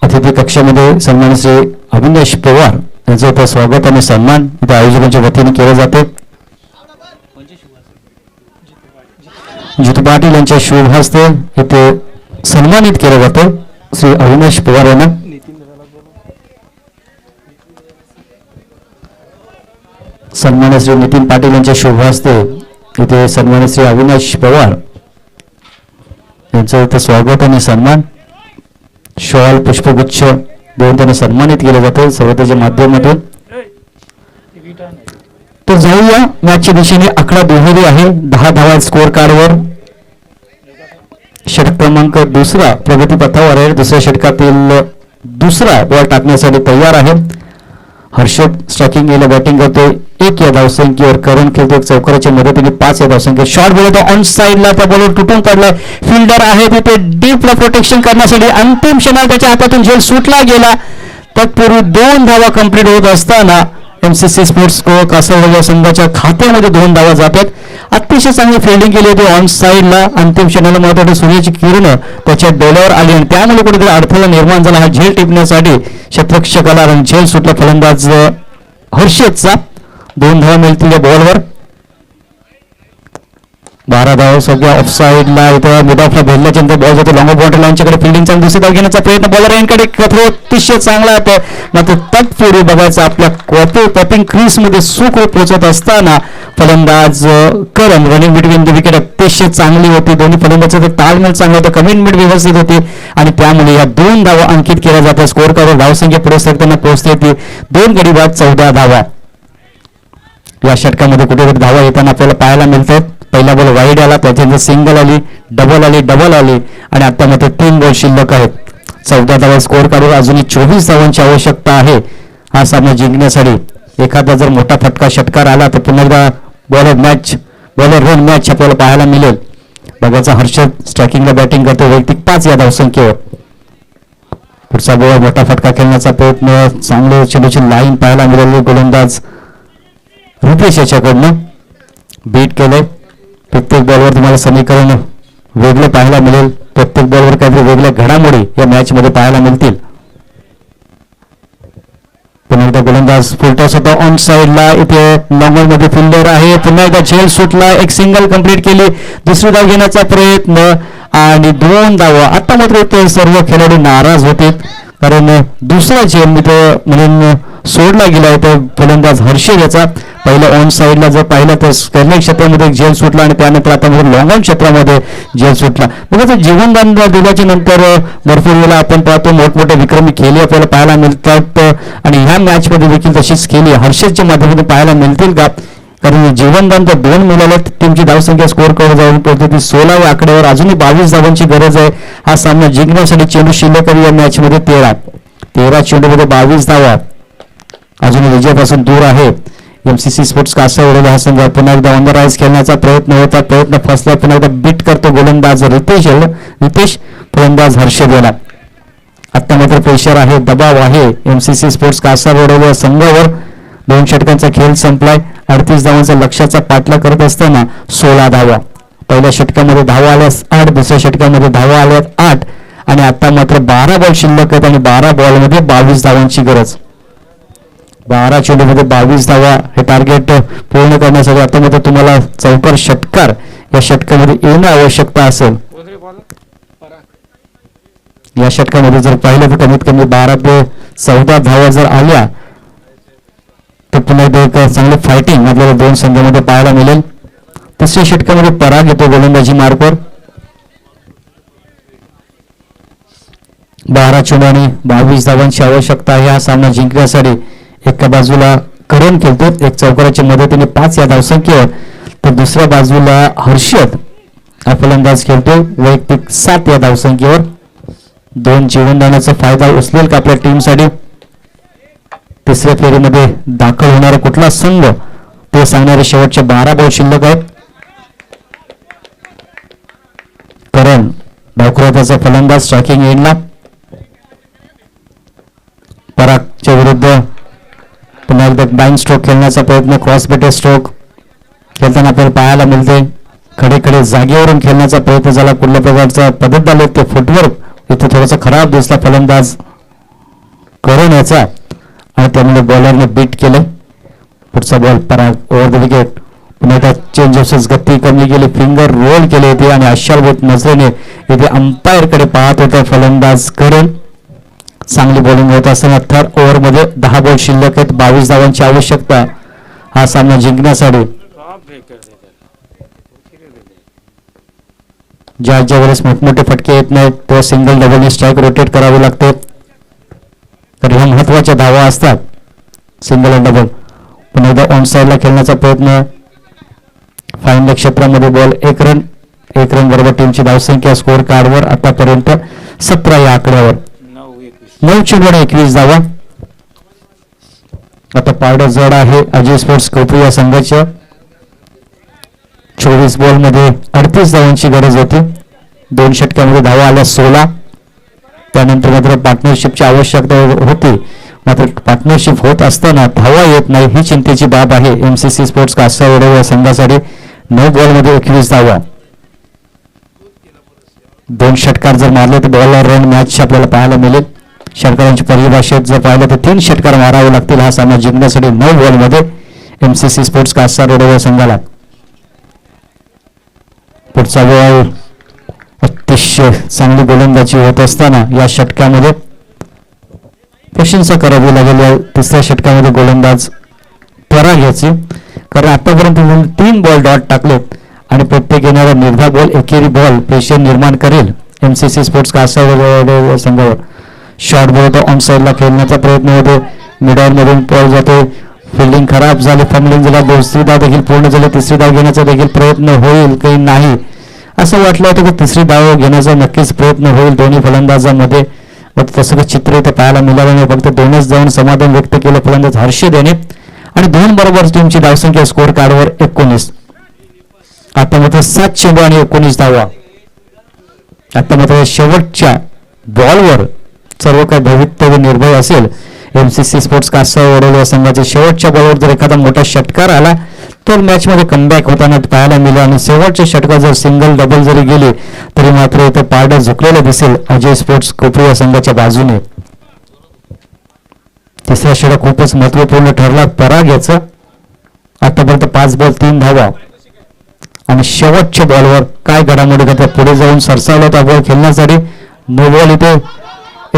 अतिथी कक्षामध्ये सन्मान श्री अविनाश पवार यांचं इथं स्वागत आणि सन्मान इथं आयोजकांच्या वतीने केले जाते. जितू पाटील यांच्या शुभ हस्ते इथे सन्मानित केलं जातं श्री अविनाश पवार यांना. सन्मान्य श्री नितीन पाटील यांच्या शुभ हस्ते इथे सन्मान्य श्री अविनाश पवार यांचं इथे स्वागत आणि सन्मान. शॉल पुष्पगुच्छ देऊन त्यांना सन्मानित केलं जातं सर्वतेच्या माध्यमातून. तर जाऊया मॅचच्या दिशेने. आकडा दुहेरी आहे. 10 धावा स्कोर कार्डवर. षटक क्रमांक 2 प्रगतीपथावर आहे. दुसऱ्या षटकातील दुसरा बॉल टाकण्यासाठी तयार आहे. हर्षद स्ट्रायकिंग गेला बॅटिंग करतोय 1 या धावसंख्येवर. करण खेळतो चौकाराच्या मदतीने 5 या धावसंख्येवर. शॉट बॉल ऑन साइडला त्या बॉलवर तुटून पडलाय. फिल्डर आहे तिथे डीपला प्रोटेक्शन करण्यासाठी अंतिम क्षणात त्याच्या हातातून झेल सुटला गेला. तत्पूर्वी 2 धावा कंप्लीट होत असताना MCC स्पोर्ट्स कासारवाडी संघाच्या खात्यामध्ये 2 धावा जातात. अतिशय चांगली फिल्डिंग केली होती ऑन साइडला. अंतिम क्षणाला महत्वाची सूर्याची किरण त्याच्या डोळ्यावर आली आणि त्यामुळे कुठेतरी अडथळा निर्माण झाला. हा झेल टिपण्यासाठी शतरक्षकाला आणि झेल सुटला फलंदाज हर्षदचा. 2 धावा मिळतील या बॉलवर. 12 धावा सगळ्या ऑफ साइडला इथं मिड ऑफला भेटल्याच्या नंतर बॉल जातो लॉंग बाउंड्री लाईनच्याकडे. फिल्डिंगचा दुसरी धाव घेण्याचा प्रयत्न बॉलर यांकडे अतिशय चांगला होता. मात्र तत्पूर्वी बघायचं आपल्या कॉपिंग क्रीज मध्ये सुख पोहोचत असताना फलंदाज करण रनिंग बिटवीन द विकेट अतिशय चांगली होती. दोन्ही फलंदाजाचा ताळमेळ चांगला होता. कमिटमेंट व्यवस्थित होती आणि त्यामुळे या 2 धावा अंकित केल्या जातात. स्कोर कार्डवर धावसंख्या पुढे सरकताना पोहोचते येते 2 गडी बाद 14 धावा. या षटकामध्ये कुठेतरी धावा येताना आपल्याला पाहायला मिळतात. पहिला बॉल वाईड आला, त्याच्यानंतर सिंगल आली, डबल आली आणि आता मात्र 3 बॉल शिल्लक आहेत. 14 धावा स्कोर कार्डवर. अजूनही 24 धावांची आवश्यकता आहे हा सामना जिंकण्यासाठी. एखादा जर मोठा फटका षटकार आला तर पुन्हा एकदा बॉलर रन मॅच आपल्याला पाहायला मिळेल. बघायचा हर्षद स्ट्रायकिंगला बॅटिंग करतो वैयक्तिक 5 या धावसंख्येवर. पुढचा बॉल मोठा फटका खेळण्याचा प्रयत्न. चांगले चेंडूची लाईन पाहायला मिळाली गोलंदाज रितेश याच्याकडनं. बीट केलंय. प्रत्येक बॉलवर तुम्हाला समीकरण वेगळं पाहायला मिळेल. प्रत्येक बॉलवर काहीतरी वेगळ्या घडामोडी या मॅच मध्ये पाहायला मिळतील. पुन्हा एकदा गोलंदाज फुलटॉस होता ऑन साइडला. इथे लॉंगर मध्ये फिल्डर आहे. पुन्हा एकदा झेल सुटला. एक सिंगल कंप्लीट केली. दुसरी धाव घेण्याचा प्रयत्न आणि 2 धावा. आता मात्र इथे सर्व खेळाडू नाराज होते कारण दुसरा झेल म्हणून सोडला गेला. तर फलंदाज हर्षद याचा पहिला ऑन साइडला जर पाहिलं तर कर्नाटक क्षेत्रामध्ये झेल सुटला आणि त्यानंतर आता लॉंग ऑन क्षेत्रामध्ये झेल सुटला. बघा जीवनदान दिल्याच्या नंतर भरपूर वेळेला आपण पाहतो मोठमोठे विक्रमी खेळी आपल्याला पाहायला मिळतात आणि ह्या मॅच मध्ये देखील तशीच खेळी हर्षदच्या माध्यमातून पाहायला मिळतील का. कारण जीवनदान तर 2 मिळाले. टीमची धावसंख्या स्कोर कडे जाऊन पोहोचते ती 16 या आकड्यावर. अजूनही 22 धावांची गरज आहे हा सामना जिंकण्यासाठी. चेंडू शिल्लक या मॅच मध्ये 13 चेंडूमध्ये 22 धावा. अजून विजयापासून दूर आहे MCC स्पोर्ट्स कासारवाडी हा संघ. पुन्हा एकदा ऑन द राईज खेळण्याचा प्रयत्न होता. प्रयत्न फसला. पुन्हा एकदा बीट करतो गोलंदाज रितेश फलंदाज हर्षद याला. आता मात्र प्रेशर आहे, दबाव आहे MCC स्पोर्ट्स कासारवाडी संघावर. 2 षटकांचा खेळ संपलाय. 38 धावांचा लक्ष्याचा पाठलाग करत असताना 16 धावा. पहिल्या षटकामध्ये धावा आल्यास 8, दुसऱ्या षटकामध्ये धावा आल्यात 8 आणि आता मात्र 12 बॉल शिल्लक आहेत आणि 12 बॉलमध्ये 22 धावांची गरज. 12 चेंडूमध्ये 22 धावा हे टार्गेट पूर्ण करण्यासाठी आता मात्र तुम्हाला चौकार षटकार या षटकामध्ये येणं आवश्यकता असेल. या षटकामध्ये जर पाहिलं तर कमीत कमी 12 ते 14 धावा जर आल्या तर पुन्हा एकदा एक चांगलं फायटिंग आपल्याला दोन संघामध्ये पाहायला मिळेल. तिसऱ्या षटकामध्ये पराग येतो गोलंदाजी मार्कवर. 12 चेंडू आणि 22 धावांची आवश्यकता आहे हा सामना जिंकण्यासाठी. एका बाजूला करण खेळतो एक चौकाराच्या मदतीने 5 या धावसंख्येवर, तर दुसऱ्या बाजूला हर्षद हा फलंदाज खेळतो वैयक्तिक 7 या धावसंख्येवर. 2 जीवनदानाचा फायदा उचलेल का आपल्या टीमसाठी? तिसऱ्या फेरीमध्ये दाखल होणारा कुठला संघ ते सांगणारे शेवटच्या 12 बॉल शिल्लक आहेत. करण डावखुराचा फलंदाज स्ट्रायकिंग एंडला. परागच्या विरुद्ध पुन्हा एकदा बाईंग स्ट्रोक खेळण्याचा प्रयत्न, क्रॉस बेटेड स्ट्रोक खेळताना आपल्याला पाहायला मिळते. खडे जागेवरून खेळण्याचा प्रयत्न झाला. कुठल्या प्रकारचा पद्धत झाले ते फुटवर्क इथे थोडासा खराब दिसला फलंदाज करण याचा आणि त्यामुळे बॉलरने बीट केले. पुढचा ball Parag over the wicket. पुन्हा एकदा चेंज ऑफ गती कमी केली, फिंगर रोल केले होते आणि आशाभूत नजरेने इथे अंपायरकडे पाहत होता फलंदाज करण. चांगली बॉलिंग होत असताना थर्ड ओव्हरमध्ये 10 बॉल शिल्लक आहेत. 22 धावांची आवश्यकता हा सामना जिंकण्यासाठी. ज्या वेळेस मोठमोठे फटके येत नाहीत तो सिंगल डबलने स्ट्राईक रोटेट करावे लागते, तर ह्या महत्वाच्या धावा असतात सिंगल आणि डबल. पुन्हा एकदा ऑन साईडला खेळण्याचा प्रयत्न. फाईनल क्षेत्रामध्ये बॉल 1 रन बरोबर टीमची धावसंख्या स्कोअर कार्डवर आतापर्यंत 17 या आकड्यावर. 9 चेंडू आणि 21 धावा. आता पारडं जड आहे अजय स्पोर्ट्स कोपरी या संघाच्या. 24 बॉल मध्ये 38 धावांची गरज होती. 2 षटकामध्ये धावा आल्या 16. त्यानंतर मात्र पार्टनरशिपची आवश्यकता होती, मात्र पार्टनरशिप होत असताना धावा येत नाही ही चिंतेची बाब आहे एमसीसी स्पोर्ट्स कासारवडे या संघासाठी. 9 बॉलमध्ये 21 धावा. 2 षटकार जर मारले तर बॉलर रन मॅच आपल्याला पाहायला मिळेल. षटकारांची परिभाषेत जर पाहिलं तर 3 षटकार मारावे लागतील हा सामना जिंकण्यासाठी 9 बॉलमध्ये एमसीसी स्पोर्ट्स कासारवडे या संघाला. पुढचा बॉल अतिशय चांगली गोलंदाजी होत असताना या षटकामध्ये प्रशंसा करावी लागेल. या तिसऱ्या षटकामध्ये गोलंदाज पराग याची, कारण आतापर्यंत 3 बॉल डॉट टाकलेत आणि प्रत्येक येणारा निर्धार बॉल एकेरी बॉल प्रेशर निर्माण करेल एमसीसी स्पोर्ट्स कासारवडे संघावर. शॉर्ट बॉल ऑन साईडला खेळण्याचा प्रयत्न होतो, मिडऑन मधून बॉल जातो, फिल्डिंग खराब झाली, फंबलिंग झाला. 2री धाव देखील पूर्ण झाली. 3री धाव घेण्याचा देखील प्रयत्न होईल काही नाही असं वाटलं होतं की 3री धाव घेण्याचा नक्कीच प्रयत्न होईल दोन्ही फलंदाजांमध्ये, मात्र तसं काही चित्र इथे पाहायला मिळालं नाही. फक्त 2च जाऊन समाधान व्यक्त केलं फलंदाज हर्षद याने आणि 2 बरोबर टीमची धावसंख्या स्कोअर कार्डवर 19. आता मात्र 7 चेंडू आणि 19 धावा. आता मात्र शेवटच्या बॉलवर सर्व काही भवितव्य निर्भय असेल एमसीसी स्पोर्ट्स कासारवडे या संघाच्या. शेवटच्या बॉलवर जर एखादा मोठा षटकार आला तर मॅच मध्ये कमबॅक होताना पाहायला मिळेल आणि शेवटच्या षटकात जर सिंगल डबल जरी गेले तरी मात्र इथं पारडं झुकलेलं दिसेल अजय स्पोर्ट्स कोपरी या संघाच्या बाजूने. तिसरा षटक खूपच महत्वपूर्ण ठरला पराग याचा. आतापर्यंत 5 बॉल 3 धावा आणि शेवटच्या बॉलवर काय घडामोडी घडतात पुढे जाऊन सरसावला होता बॉल खेळण्यासाठी. नो बॉल इथे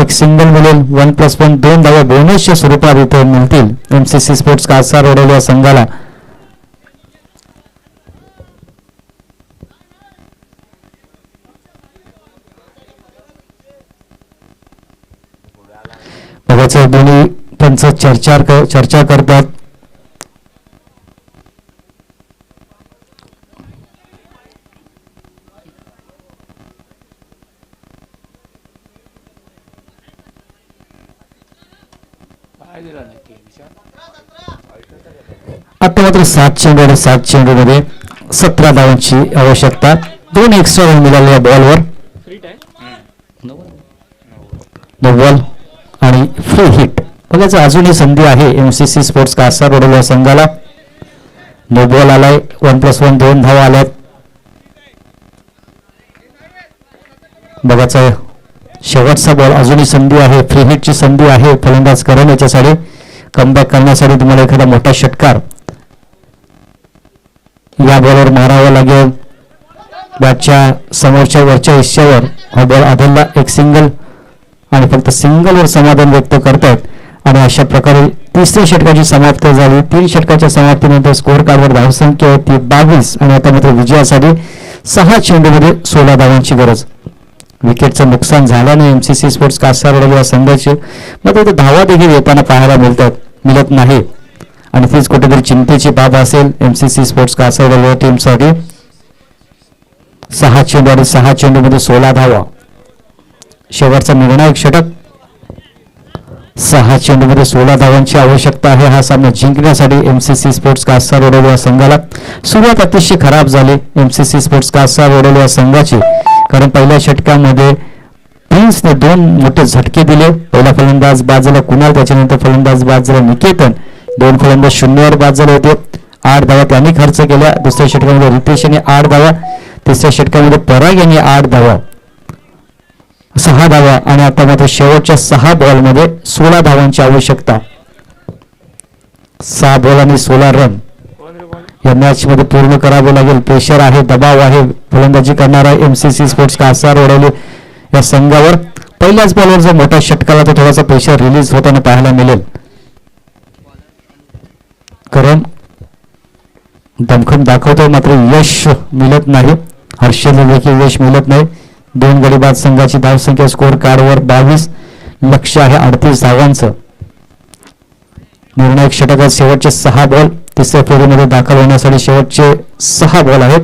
एक सिंगल मिळेल. 1+1 2 धावा बोनसच्या स्वरूपात इथे मिळतील एमसीसी स्पोर्ट्स कासारवडे या संघाला. बघायचं दोन्ही पंच चर्चा करतात. आता मात्र 7 चेंडू आणि 7 चेंडू मध्ये 17 धावांची आवश्यकता. 2 एक्स्ट्रा रन मिळाले या बॉलवर. नो बॉल आणि फ्री हिट. बघायचं अजूनही संधी आहे एमसीसी स्पोर्ट्स कासारवडे या संघाला. नो बॉल आलाय. 1+1 2 धावा आल्यात. बघायचं शेवटचा बॉल, अजूनही संधी आहे, फ्री हिटची संधी आहे फलंदाज करण याच्यासाठी कमबॅक करण्यासाठी. तुम्हाला एखादा मोठा षटकार या बॉलवर मारावा लागेल. बॅटच्या समोरच्या वरच्या हिस्स्यावर हा बॉल आधीला एक सिंगल आणि फक्त सिंगलवर समाधान व्यक्त करतात. आणि अशा प्रकारे तिसऱ्या षटकाची समाप्ती झाली. 3 षटकाच्या समाप्तीनंतर स्कोअर कार्डवर धावसंख्या होती 22 आणि आता मात्र विजयासाठी 6 चेंडूमध्ये 16 धावांची गरज. विकेटचं नुकसान झाल्याने एमसीसी स्पोर्ट्स कासारवडे या संघाचे मात्र धावा देखील येताना पाहायला मिळत नाही आणि तीच कुठेतरी चिंतेची बाब असेल एमसीसी स्पोर्ट्स कासारवडे टीमसाठी. 6 चेंडू आणि 6 चेंडूमध्ये 16 धावा. शेवटचा निर्णायक षटक. 6 चेंडूमध्ये 16 धावांची आवश्यकता आहे हा सामना जिंकण्यासाठी एमसीसी स्पोर्ट्स कासारवडे या संघाला. सुरुवात अतिशय खराब झाली एमसीसी स्पोर्ट्स कासारवडे या संघाची, कारण पहिल्या षटकामध्ये प्रिन्सने 2 मोठे झटके दिले. पहिला फलंदाज बाद झाला कुणाल, त्याच्यानंतर फलंदाज बाद झाला निकेतन. 2 फलंदाज शून्यावर बाद झाले होते. 8 धावा त्यांनी खर्च केल्या. दुसऱ्या षटकामध्ये रितेश यांनी 8 धावा, तिसऱ्या षटकामध्ये पराग यांनी 8 धावा, 6 धावा आणि आता मात्र शेवटच्या 6 बॉलमध्ये 16 धावांची आवश्यकता. 6 बॉल आणि 16 रन या मॅच मध्ये पूर्ण करावे लागेल. प्रेशर आहे, दबाव आहे फलंदाजी करणारा एमसीसी स्पोर्ट्स कासारवडे या संघावर. पहिल्याच बॉलवर जर मोठा षटकाला तर थोडासा प्रेशर रिलीज होताना पाहायला मिळेल, कारण दमखम दाखवतो मात्र यश मिळत नाही. हर्षल देखील यश मिळत नाही. 2 गडी बाद संघाची धावसंख्या स्कोअर कार्डवर 22, लक्ष आहे 38 धावांचं. निर्णायक षटकात शेवटचे 6 बॉल. तिसऱ्या फेरीमध्ये दाखल होण्यासाठी शेवटचे 6 बॉल आहेत.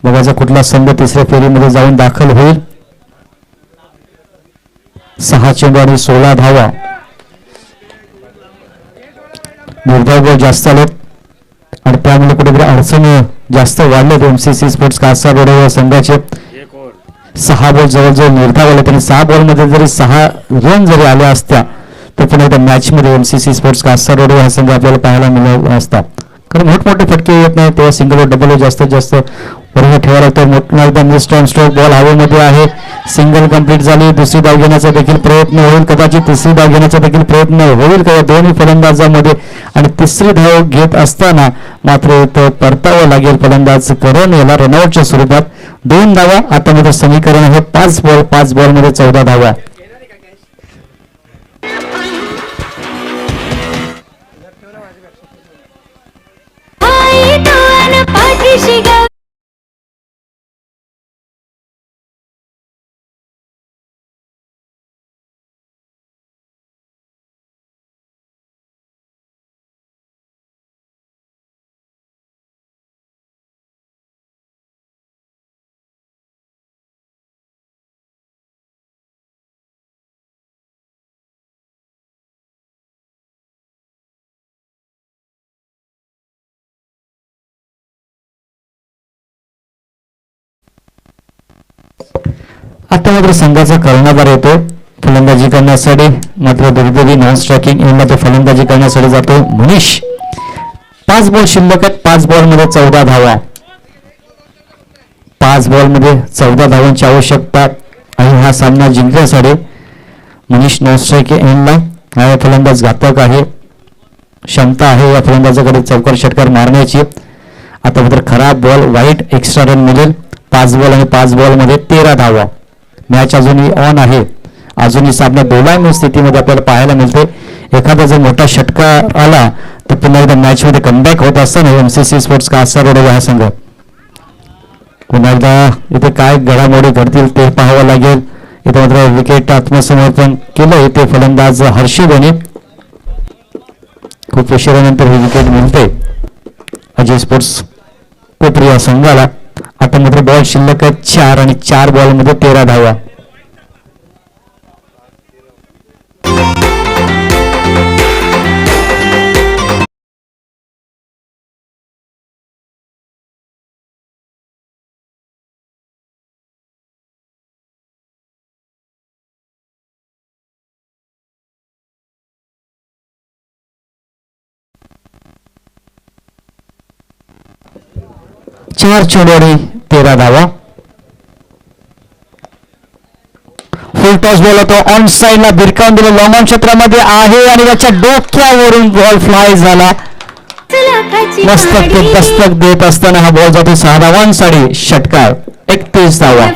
बघायचा कुठला संघ तिसऱ्या फेरीमध्ये जाऊन दाखल होईल. 6 चेंडू आणि 16 धावा. निर्धाव बॉल जास्त आलेत आणि त्यामुळे कुठेतरी अडचणी जास्त वाढलेत एमसीसी स्पोर्ट्स कासारवडे या संघाचे. 6 बॉल जवळजवळ निर्धाव आले, त्यांनी 6 बॉलमध्ये जरी 6 रन जरी आल्या असत्या तर पुन्हा एकदा मॅच मध्ये एमसीसी स्पोर्ट्स कासारवडे हा संघ आपल्याला पाहायला मिळाला असता. कारण मोठमोठे फटके येत नाही तेव्हा सिंगल व डबल जास्तीत जास्त बरोबर ठेवायला लागतं. मोठा एकदा मिस्ट ऑन स्ट्रोक बॉल हवेमध्ये आहे. सिंगल कंप्लीट झाली. दुसरी धाव घेण्याचा देखील प्रयत्न होईल, कदाचित तिसरी धाव घेण्याचा देखील प्रयत्न होईल का दोन्ही फलंदाजांमध्ये. आणि तिसरी धाव घेत असताना मात्र इथं परतावं लागेल फलंदाज करण याला रनआउटच्या स्वरूपात. 2 धावा. आता मध्ये समीकरण आहे 5 बॉल 5 बॉलमध्ये 14 धावा. आता मात्र संघाचा कर्णधार येतो फलंदाजी करण्यासाठी. मात्र दुर्दैवी नॉन स्ट्रायकिंग एंडला तो फलंदाजी करण्यासाठी जातो मनीष. 5 बॉल शिल्लक आहेत. 5 बॉलमध्ये 14 धावा. 5 बॉलमध्ये 14 धावांची आवश्यकता आणि हा सामना जिंकण्यासाठी मनीष नॉन स्ट्रायकिंग एंडला हा फलंदाज घातक आहे. क्षमता आहे या फलंदाजाकडे चौकार षटकार मारण्याची. आता मात्र खराब बॉल वाईट एक्स्ट्रा रन मिळेल. 5 बॉल आणि 5 बॉलमध्ये 13 धावा. मॅच अजूनही ऑन आहे. अजूनही सामना दोलायमान स्थितीमध्ये आपल्याला पाहायला मिळते. एखादा जर मोठा षटकार आला तर पुन्हा एकदा मॅच मध्ये कमबॅक होत असताना एमसीसी स्पोर्ट्स कासारवडे हा संघ पुन्हा एकदा इथे काय घडामोडी घडतील ते पाहावं लागेल. इथे मात्र विकेट आत्मसमर्पण केलं इथे फलंदाज हर्षिल यांनी. खूप उशिरानंतर ही विकेट मिळते अजय स्पोर्ट्स कोपरी या संघाला. आता मात्र बॉल शिल्लक 4 आणि 4 बॉलमध्ये 13 धावा. चार चेंडू आणि 13 धावा. टॉस बॉल होतो ऑन साईडला भिरकावून दिलं लॉंग ऑन क्षेत्रामध्ये आहे आणि त्याच्या डोक्यावरून बॉल फ्लाय झाला. मस्तक दस्तक देत असताना हा बॉल जातो 6 धावांसाठी. षटकार 31 धावा.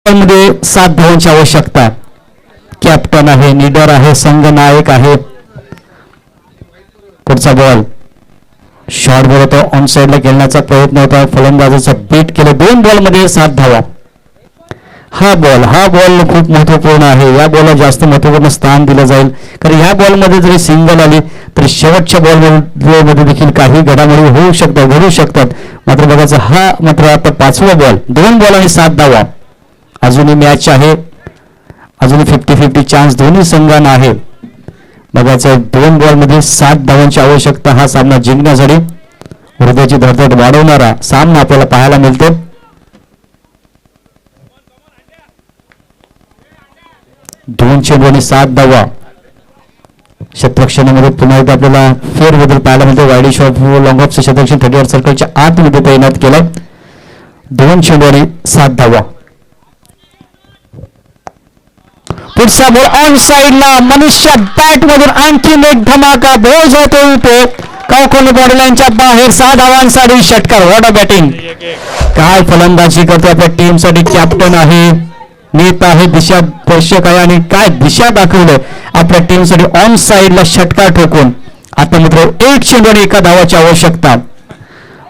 मध्ये 7 धावांची आवश्यकता. कॅप्टन आहे, लीडर आहे, संघ नायक आहे. पुढचा बॉल शॉर्ट बॉल होता ऑन साइडला खेळण्याचा प्रयत्न होता. फलंदाजाचा बीट केलं 2 बॉलमध्ये 7 धावा. हा बॉल खूप महत्वपूर्ण आहे. या बॉलला जास्त महत्वपूर्ण स्थान दिलं जाईल कारण ह्या बॉलमध्ये जरी सिंगल आली तरी शेवटच्या बॉलमध्ये देखील काही घडामोडी होऊ शकतात, घडू शकतात. मात्र बघायचं हा मात्र आता 5वा बॉल 2 बॉल आणि 7 धावा. अजूनही मॅच आहे, अजूनही 50-50 चान्स दोन्ही संघांना आहे. बघायचं 2 बॉलमध्ये 7 धावांची आवश्यकता. हा सामना जिंकण्यासाठी हृदयाची धडधड वाढवणारा सामना आपल्याला पाहायला मिळतो. दोन चेंडू आणि 7 धावा. क्षेत्ररक्षणामध्ये पुन्हा एकदा आपल्याला फेरबदल पाहायला मिळतो. वाईड शॉट लॉंग ऑफचं क्षेत्ररक्षण 38 सर्कलच्या आतमध्ये तैनात केलं. 2 चेंडू आणि 7 धावा. पुढचा बॉल ऑन साइडला मनुष्य बॅट मधून आणखीन एक धमाका बॉल जातो इथे कावकोनी बॉडी लाईनच्या बाहेर. 6 धावांसाठी षटकार. What a batting. काय फलंदाजी करतो आपल्या टीमसाठी. कॅप्टन आहे, नेता आहे, दिशा दर्शक आहे आणि काय दिशा दाखवलं आपल्या टीमसाठी ऑन साइडला षटकार ठोकून. आता मित्र 1 चेंडू आणि 1 धावाची आवश्यकता.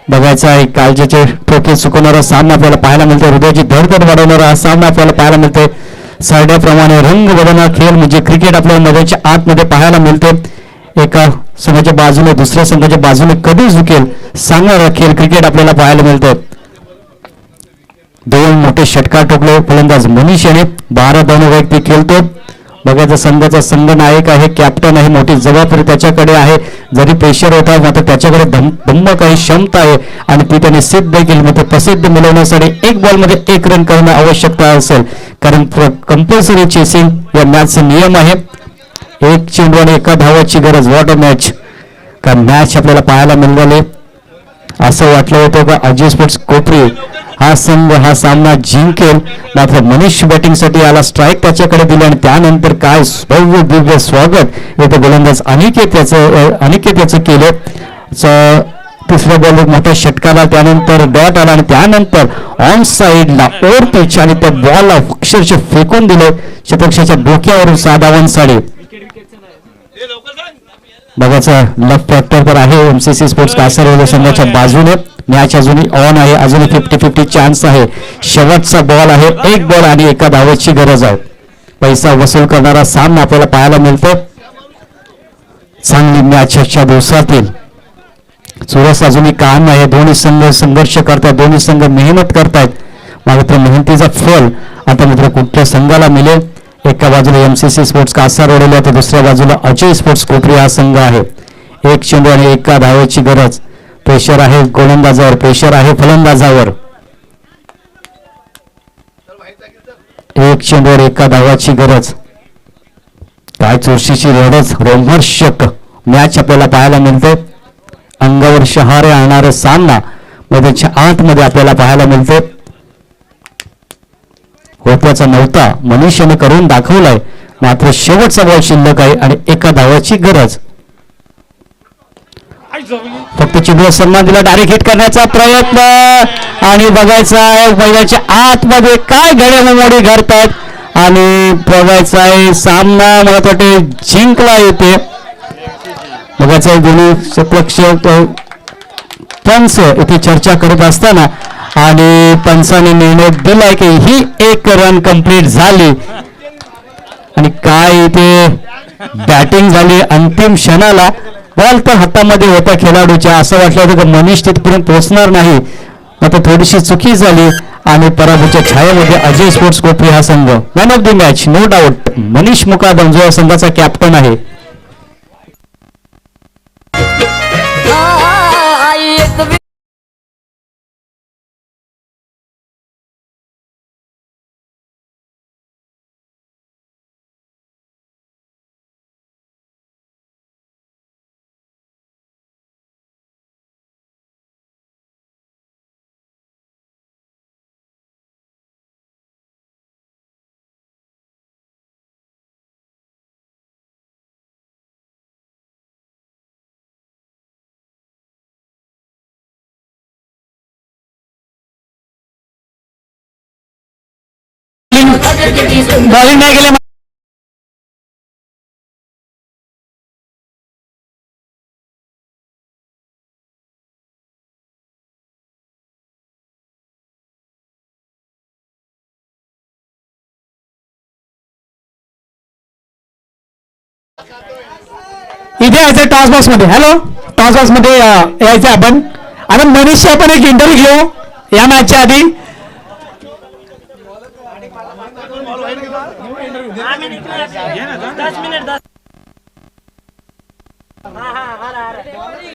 बघायचा आहे काळजीचे ठोके चुकवणारा सामना आपल्याला पाहायला मिळतो. हृदयाची धडधड वाढवणारा हा सामना आपल्याला पाहायला मिळतो. सारड्याप्रमाणे रंग बदलणारा खेळ म्हणजे क्रिकेट आपल्याला मैदानाच्या आतमध्ये पाहायला मिळतो. एका संघाच्या बाजूने दुसऱ्या संघाच्या बाजूने कधी झुकेल सांगणारा खेळ क्रिकेट आपल्याला पाहायला मिळतो. 2 मोठे षटकार ठोकले फलंदाज मनीष याने. 12 धावांवर व्यक्ती खेळतो. बघायचं संघाचा संघ नायक आहे, कॅप्टन आहे, मोठी जबाबदारी त्याच्याकडे आहे. जरी प्रेशर होता मात्र त्याच्याकडे धम्मक आहे, क्षमता आहे आणि ती त्याने सिद्ध केली. मात्र प्रसिद्ध मिळवण्यासाठी 1 बॉलमध्ये 1 रन करणं आवश्यकता असेल कारण कंपल्सरी चेसिंग या मॅचचे नियम आहे. 1 चेंडू आणि 1 धावाची गरज. What a match. का मॅच आपल्याला पाहायला मिळाले. असं वाटलं होतं का अजय स्पोर्ट्स कोपरी हा संघ हा सामना जिंकेल. मात्र मनीष बॅटिंगसाठी आला. स्ट्राईक त्याच्याकडे दिले आणि त्यानंतर काय भव्य दिव्य स्वागत इथे गोलंदाज अनिकेत याचं केलं. 3ऱ्या बॉलवर मोठा षटकार आला, त्यानंतर डॉट आला आणि त्यानंतर ऑन साइडला ओव्हर पिच आणि त्या बॉलला अक्षरशः फेकून दिलं क्षेत्ररक्षणाच्या डोक्यावरून 6 धावांसाठी. बघायचा लेफ्ट फॅक्टर आहे एमसीसी स्पोर्ट्स कासारवाडी संघाच्या बाजूने. मॅच अजूनही ऑन आहे, अजूनही 50-50 चान्स आहे. शेवटचा बॉल आहे. 1 बॉल आणि 1 धावेची गरज आहे. पैसा वसूल करणारा सामना आपल्याला पाहायला मिळतो. चांगली मॅचच्या दिवसातील चुरस अजूनही कायम आहे. दोन्ही संघ संघर्ष करतात, दोन्ही संघ मेहनत करतायत. मात्र मेहनतीचा फल आता मित्र कुठल्या संघाला मिळेल. एका बाजूला एमसीसी स्पोर्ट्स कासारवाडीला तर दुसऱ्या बाजूला अजय स्पोर्ट्स कोपरी हा संघ आहे. 1 चेंडू आणि 1 धावेची गरज. प्रेशर आहे गोलंदाजावर, प्रेशर आहे फलंदाजावर. 1 चेंडू आणि 1 धावाची गरज. काय चुरशीची लढत, रोमहर्षक मॅच आपल्याला पाहायला मिळते. अंगावर शहारे आणणारा सामना मैदानाच्या आतमध्ये आपल्याला पाहायला मिळते. होत्याचा नव्हता मनीष याने करून दाखवलाय. मात्र शेवटचा बॉल शिल्लक आहे आणि 1 धावाची गरज. फक्त चेंडूला सन्मान दिला. डायरेक्ट हिट करण्याचा प्रयत्न आणि बघायचा आहे मैदानाच्या आतमध्ये काय घडामोडी घडतात आणि बघायचा आहे सामना मला वाटते जिंकला येते. बघायचं आहे दोन्ही क्षेत्ररक्षक पंच इथे चर्चा करत असताना आणि पंचाने निर्णय दिलाय की ही 1 रन कंप्लीट झाली आणि काय इथे बॅटिंग झाली अंतिम क्षणाला. बॉल तर हातामध्ये होता खेळाडूच्या. असं वाटलं होतं की मनीष तिथपर्यंत पोहोचणार नाही. मात्र थोडीशी चुकी झाली आणि पराभूच्या छायामध्ये अजय स्पोर्ट्स कोपरी हा संघ. Man of the match no doubt Manish Mukadam जो या संघाचा कॅप्टन आहे. बॉलिंग नाही केले. इथे यायचं टॉस बॉक्स मध्ये. हॅलो, टॉस बॉक्स मध्ये यायचं आपण. आता मनीषची आपण एक इंटरव्ह्यू घेऊ या मॅचच्या आधी.